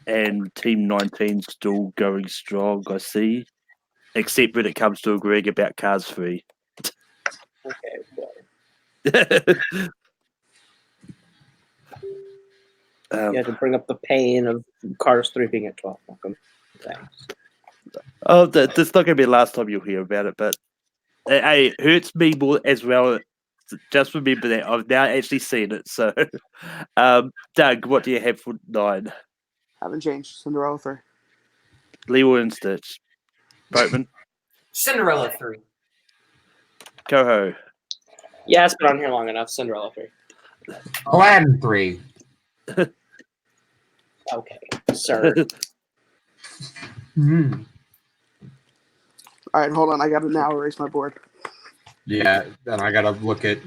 and Team 19's still going strong, I see. Except when it comes to agreeing about Cars 3. Okay, well. You had to bring up the pain of Cars 3 being at 12. Welcome. Thanks. That's not going to be the last time you'll hear about it, but it hurts me more as well. Just remember that I've now actually seen it. So, Doug, what do you have for 9? Haven't changed. Cinderella 3. Leroy and Stitch. Boatman, Cinderella 3. Coho, Yeah, it's been on here long enough. Cinderella 3. Aladdin 3. Okay, sir. Hmm. All right, hold on. I got to now erase my board. Yeah, then I gotta look at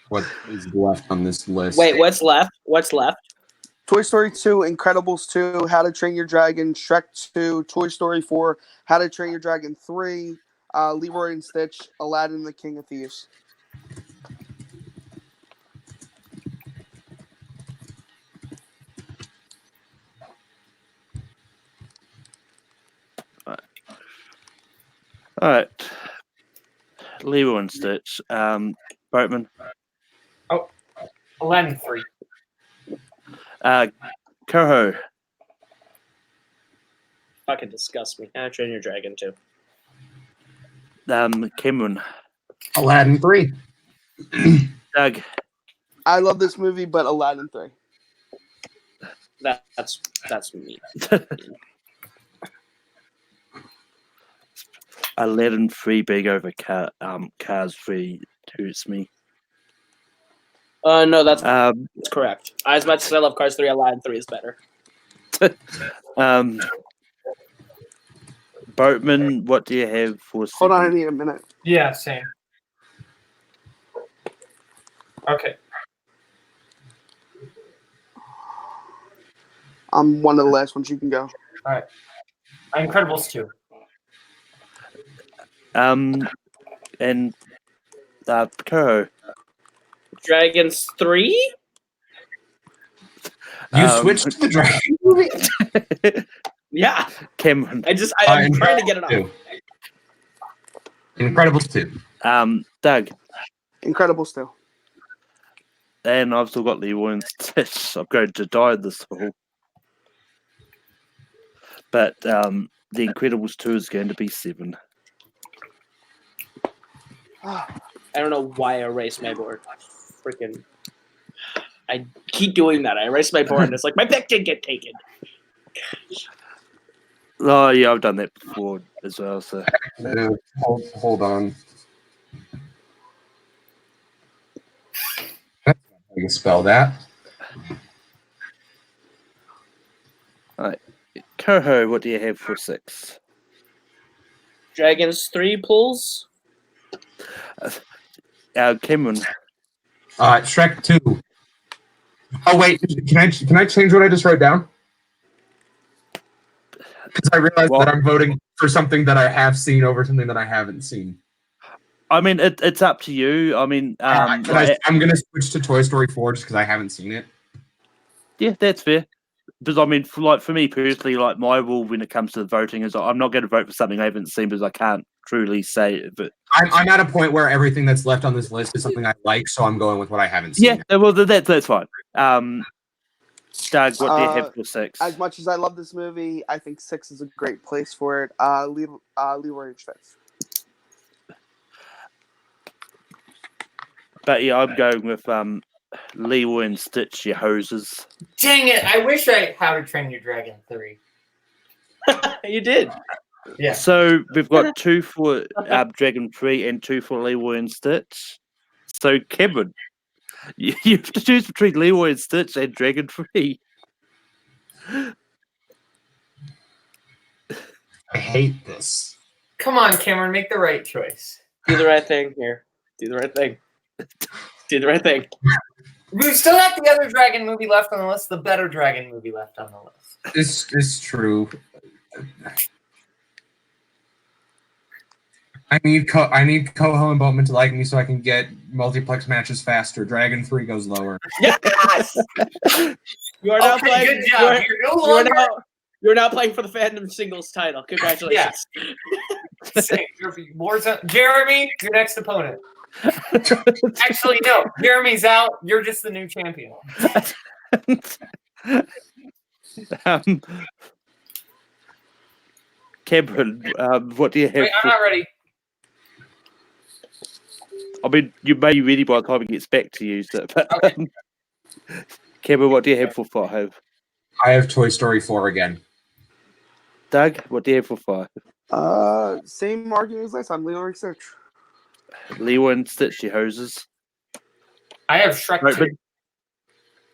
what is left on this list. Wait, what's left? What's left? Toy Story 2, Incredibles 2, How to Train Your Dragon, Shrek 2, Toy Story 4, How to Train Your Dragon 3, Leroy and Stitch, Aladdin the King of Thieves. All right. Lilo and Stitch. Boatman. Aladdin 3. Coho. Fucking disgust me. How to Train Your Dragon 2. Cameron. Aladdin 3. Doug. I love this movie, but Aladdin 3. That's me. Aladdin 3 big over Cars 3 hurts me. No, that's Um, correct. As much as I love Cars 3, Aladdin 3 is better. Boatman, what do you have for Hold on, I second? need a minute. Yeah, same. Okay. I'm one of the last ones. You can go. All right. Incredibles 2. And Coho. Dragons 3? You switched to the Dragon movie? Yeah. Cameron. I'm trying to get it off. 2. Incredibles 2. Doug. Incredibles 2. And I've still got Lilo and Stitch. I'm going to die this hall. But The Incredibles 2 is going to be 7. I don't know why I erased my board. Freaking. I keep doing that. I erase my board and it's like, my pick didn't get taken. Oh, yeah, I've done that before as well. So Hold on. That's not how you spell that. Coho, what do you have for 6? Dragons 3 pulls. Cameron. Shrek 2. Oh wait, can I change what I just wrote down? Because I realized that I'm voting for something that I have seen over something that I haven't seen. I mean, it's up to you. I mean, I'm going to switch to Toy Story 4 just because I haven't seen it. Yeah, that's fair. Because I mean, for me personally, like my rule when it comes to voting is I'm not going to vote for something I haven't seen because I can't truly say it. But I'm at a point where everything that's left on this list is something I like, so I'm going with what I haven't seen. Yeah, well, that's fine. Doug, what do you have for 6? As much as I love this movie, I think 6 is a great place for it. Leroy and Stitch. But yeah, I'm going with Lilo and Stitch, you hoses. Dang it! I wish I How to Train Your Dragon 3. You did. Yeah. So we've got 2 for Dragon 3 and 2 for Leroy and Stitch. So Cameron, you have to choose between Leroy and Stitch and Dragon 3. I hate this. Come on, Cameron, make the right choice. Do the right thing here. Do the right thing. Do the right thing. We've still got the other dragon movie left on the list, the better dragon movie left on the list. This is true. I need Coho and Boatman to like me so I can get multiplex matches faster. Dragon 3 goes lower. Yes! You are now playing. Good job. You're now playing for the fandom singles title. Congratulations. Warzone. Jeremy, your next opponent. Actually, no. Jeremy's out. You're just the new champion. Cameron, what do you have? Wait, I'm not ready. I mean, you may be ready by the time it gets back to you. So, but, Okay. Cameron, what do you have for 5? I have Toy Story 4 again. Doug, what do you have for 5? Same argument as last time. Leroy and Stitch. Leo and Stitch, you hoses. I have Shrek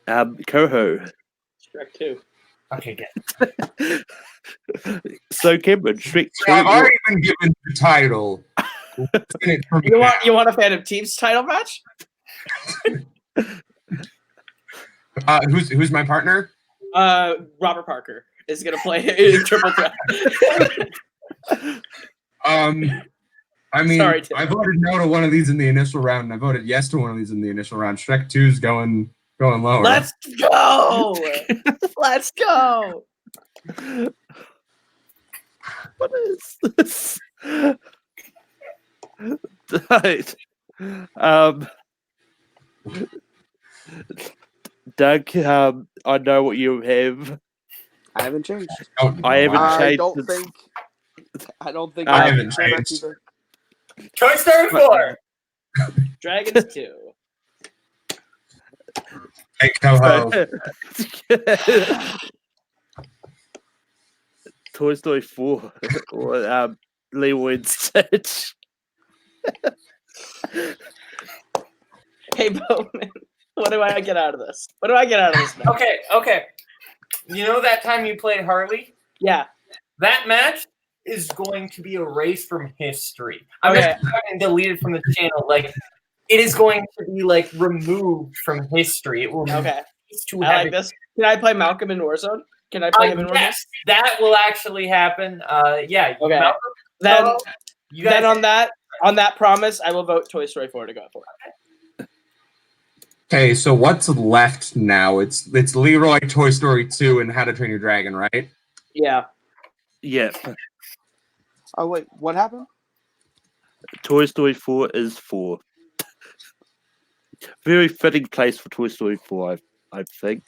2. Coho. Shrek 2. Okay, good. So Cameron, Shrek 2. So I've already been given the title. You want a Phantom Teams title match? Who's my partner? Robert Parker is gonna play in Triple Threat. I mean, Sorry, Tim. I voted no to one of these in the initial round, and I voted yes to one of these in the initial round. Shrek 2's going lower. Let's go! Let's go! What is this? Right. Doug, I know what you have. I haven't changed. I haven't I changed. don't since- think. I don't think I haven't turned out changed. either. Toy Story 4. Dragons 2. Hey, Coho. Toy Story 4 or Lilo and Stitch. Hey, Bowman, what do I get out of this? What do I get out of this match? Okay. You know that time you played Harley? Yeah. That match is going to be erased from history. I'm Okay. not going to delete it from the channel. Like, it is going to be like removed from history. It will. Okay. It's too I heavy. like this. Can I play Malcolm in Warzone? Can I play him in Warzone? Yes, that will actually happen. Yeah. Okay. Malcolm, Then, Solo, you guys. then on that promise, I will vote Toy Story 4 to go for it. Okay, so what's left now? It's Leroy, Toy Story 2, and How to Train Your Dragon, right? Yeah. Yeah. Oh wait, what happened? Toy Story 4 is 4. Very fitting place for Toy Story 4, I think.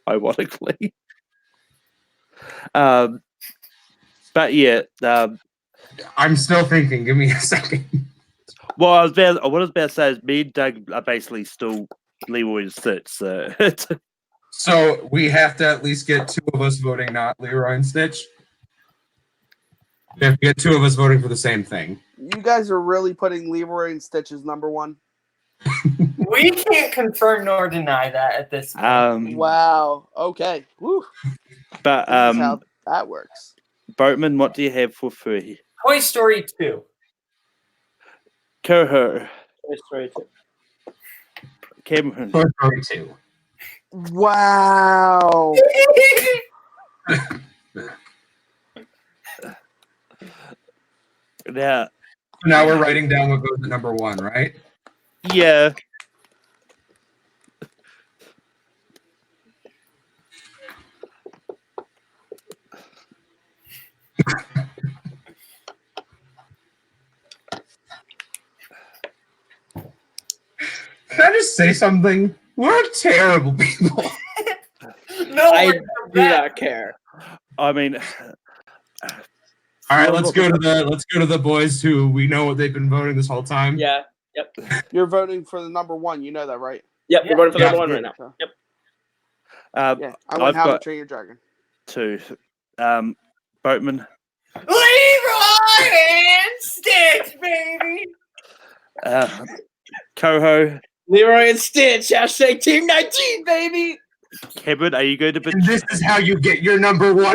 Ironically. But yeah, I'm still thinking. Give me a second. well, what I was about to say is me and Doug are basically still Leroy and Stitch, so So we have to at least get two of us voting, not Leroy and Stitch. We have to get two of us voting for the same thing. You guys are really putting Leroy and Stitch as number one. We can't confirm nor deny that at this point. Wow. Okay. Woo. But This is how that works. Boatman, what do you have for 3? Toy Story 2. Coho, Toy Story 2. Cameron, Toy Story 2. Wow. now, Now we're writing down what goes at number 1, right? yeah, Can I just say something? We're terrible people. No, I we're do bad. not care. I mean, All right, let's go to the boys who we know what they've been voting this whole time. Yeah. You're voting for the number one. You know that, right? Yep, we're voting for Yeah. number 1 right now. Okay. Yep. Yeah. I want I've How to got Train Your Dragon. 2. Boatman, Leroy and Stitch, baby. Coho, Leroy and Stitch, hashtag Team 19, baby. Cameron, are you going to And this is how you get your number 1.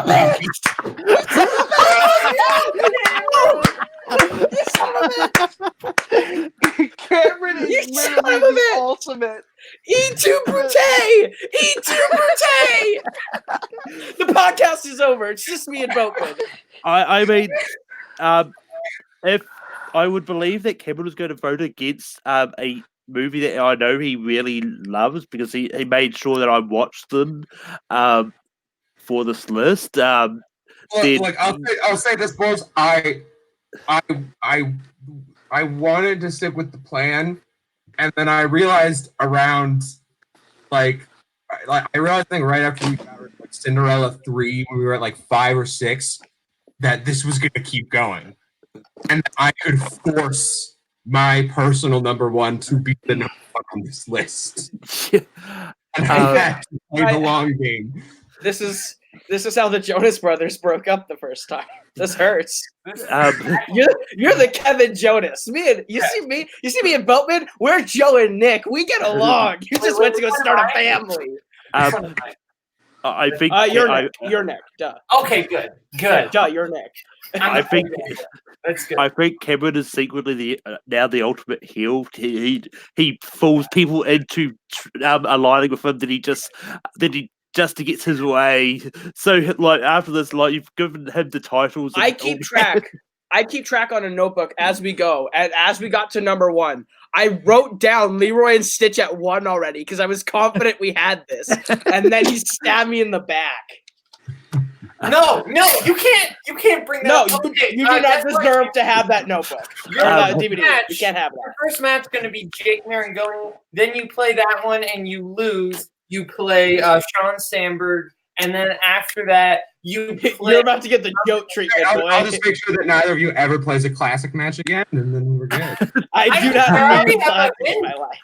Baby. Cameron is You son literally of a the bitch. ultimate. E2 Brute! E2 Brute! The podcast is over. It's just me and Boatman. I mean, if I would believe that Cameron was going to vote against a movie that I know he really loves because he made sure that I watched them for this list. Look, I'll say this, boys. I wanted to stick with the plan, and then I realized around I realized I think right after we got rid of, like, Cinderella 3, when we were at like 5 or 6, that this was gonna keep going, and I could force my personal number 1 to be the number 1 on this list. And I had to play the long game. This is how the Jonas Brothers broke up the first time. This hurts. You're the Kevin Jonas. You see me and Boatman. We're Joe and Nick. We get along. You just went to go start a family. I think You're Nick. Duh. Okay, good. Duh. You're Nick. I think That's good. I think Cameron is secretly now the ultimate heel. He fools people into aligning with him. That he just to get his way. So like after this, like you've given him the titles. I keep track. I keep track on a notebook as we go. And as we got to number 1, I wrote down Leroy and Stitch at 1 already because I was confident we had this. And then he stabbed me in the back. No, you can't bring that No, up. Okay, you do not that's right. deserve to have that notebook. Your Or that first DVD. match- You can't have Your that. first match going to be Jake Marangoni. Then you play that one and you lose. You play Sean Sandberg. And then after that, you play. You're about to get the goat treatment, boy. I'll just make sure that neither of you ever plays a classic match again, and then we're good. I do not already need have my classics in win. my life.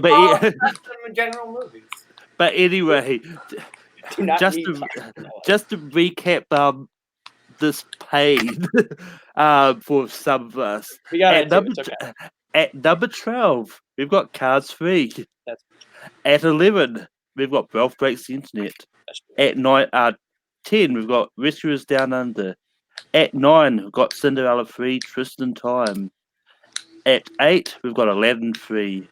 Oh, that's the general movies. but anyway, Do not just need to classics in my life. just to recap this pain for some of us. We got At it too. number, It's okay. at number 12, we've got Cars 3. That's- At 11, we've got Ralph Breaks the Internet. That's true. At 10, we've got Rescuers Down Under. At 9, we've got Cinderella 3, Tristan Time. At 8, we've got Aladdin 3.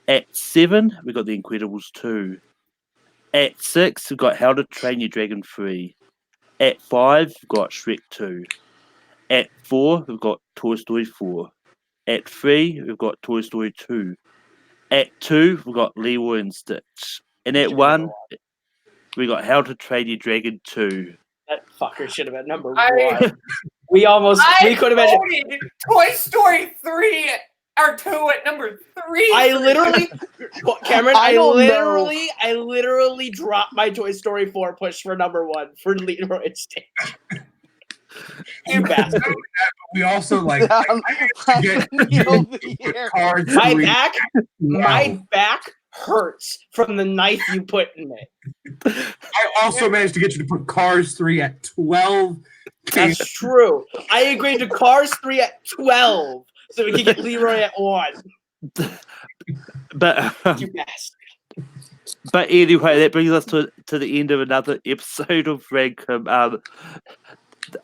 At 7, we've got The Incredibles 2. At 6, we've got How to Train Your Dragon 3. At 5, we've got Shrek 2. At 4, we've got Toy Story 4. At 3, we've got Toy Story 2. At 2, we've got Leroy and Stitch. And at Should be 1, number we got How to Train Your Dragon 2. That fucker should have been number I- 1. We could have mentioned. voted Toy Story 3 or 2 at number 3. I literally, Cameron, I I don't literally dropped my Toy Story 4 push for number 1 for Leroy and Stitch. You bastard. We also like get cards. My we- back, Wow. my back hurts from the knife you put in it. I also managed to get you to put Cars 3 at 12. That's true. I agreed to Cars 3 at 12 so we could get Leroy at 1. But You bastard. but anyway, that brings us to the end of another episode of Rankum.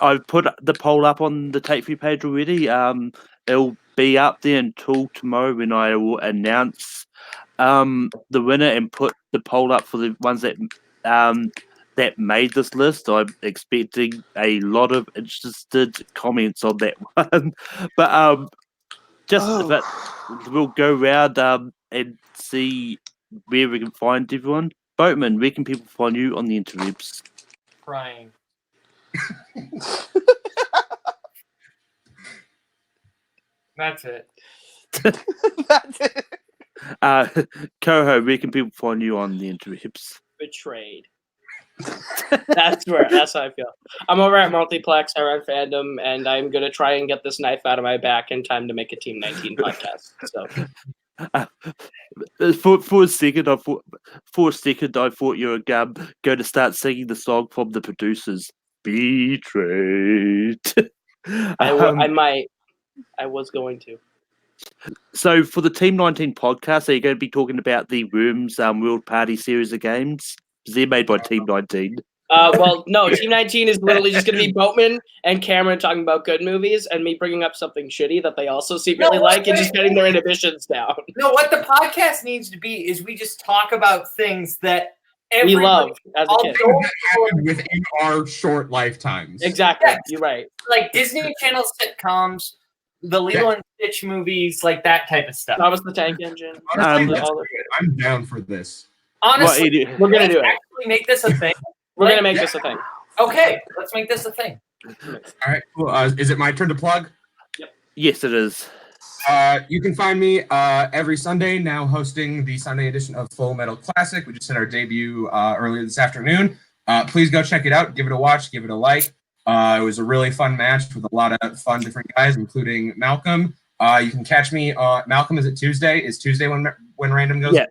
I've put the poll up on the Take 3 page already. It'll be up there until tomorrow when I will announce the winner and put the poll up for the ones that made this list. I'm expecting a lot of interested comments on that one. But but we'll go round and see where we can find everyone. Boatman, where can people find you on the interwebs? Crying. That's it. That's it. Coho, where can people find you on the interwebs? Betrayed. That's how I feel. I'm over at Multiplex. I run fandom, and I'm gonna try and get this knife out of my back in time to make a Team 19 podcast. So For a second, I thought you were going to start singing the song from the producers. Betrayed. I might. I was going to. So for the Team 19 podcast, are you going to be talking about the Worms World Party series of games? They're made by Team 19. Well, no, Team 19 is literally just going to be Boatman and Cameron talking about good movies and me bringing up something shitty that they also secretly like and just getting their inhibitions down. No, what the podcast needs to be is we just talk about things that We love as a kid. That happened within our short lifetimes. Exactly. Yes. You're right. like Disney Channel sitcoms, the Lilo and Stitch movies, like that type of stuff. Thomas the Tank Engine. Honestly, Um, let's do it. I'm down for this. Honestly, We're going to do it. actually make this a thing. We're going to make this a thing. Okay, let's make this a thing. All right, cool. Is it my turn to plug? Yes, it is. You can find me every Sunday now hosting the Sunday edition of Full Metal Classic. We just had our debut earlier this afternoon. Please go check it out. Give it a watch. Give it a like. It was a really fun match with a lot of fun different guys, including Malcolm. You can catch me on Malcolm. Is it Tuesday? Is Tuesday when random goes? Yeah.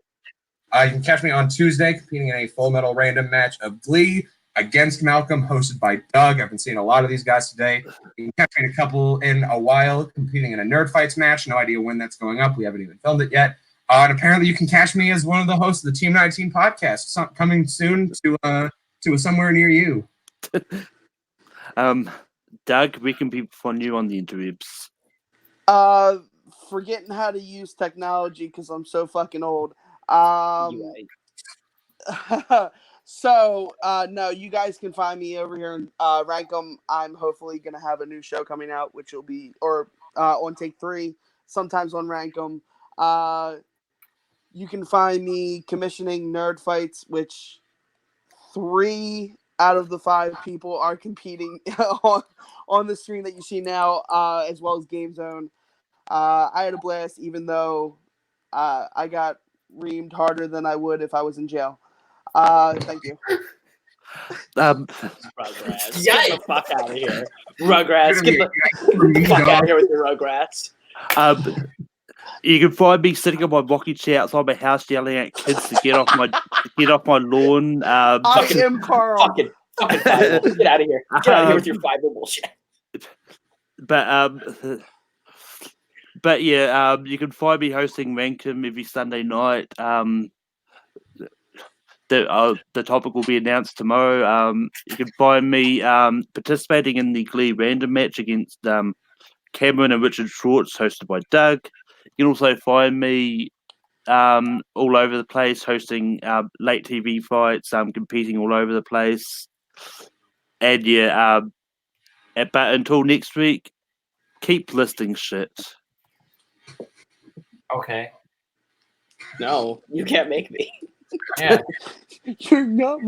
You can catch me on Tuesday competing in a Full Metal random match of Glee against Malcolm, hosted by Doug. I've been seeing a lot of these guys today. You can catch me in a couple in a while competing in a Nerd Fights match. No idea when that's going up. We haven't even filmed it yet. And apparently you can catch me as one of the hosts of the Team 19 podcast, coming soon to somewhere near you. Doug, where can people find you on the interwebs? Forgetting how to use technology because I'm so fucking old. You're right. So, no, you guys can find me over here in Rankum. I'm hopefully going to have a new show coming out, which will be, on Take 3, sometimes on Rankum. You can find me commissioning Nerd Fights, which 3 out of the 5 people are competing on the screen that you see now, as well as Game Zone. I had a blast, even though I got reamed harder than I would if I was in jail. Thank you. Rugrats, get the fuck out of here. Rugrats, get the fuck out of here with your Rugrats. You can find me sitting on my rocking chair outside my house yelling at kids to get off my lawn. I am Carl. Fucking Fievel. Get out of here. Get out of here with your Fievel bullshit. But yeah, you can find me hosting Rankum every Sunday night. The topic will be announced tomorrow. You can find me participating in the Glee random match against Cameron and Richard Schwartz, hosted by Doug. You can also find me all over the place, hosting late TV fights, competing all over the place. And yeah, but until next week, keep listing shit. Okay. No, you can't make me. Yeah. You're not my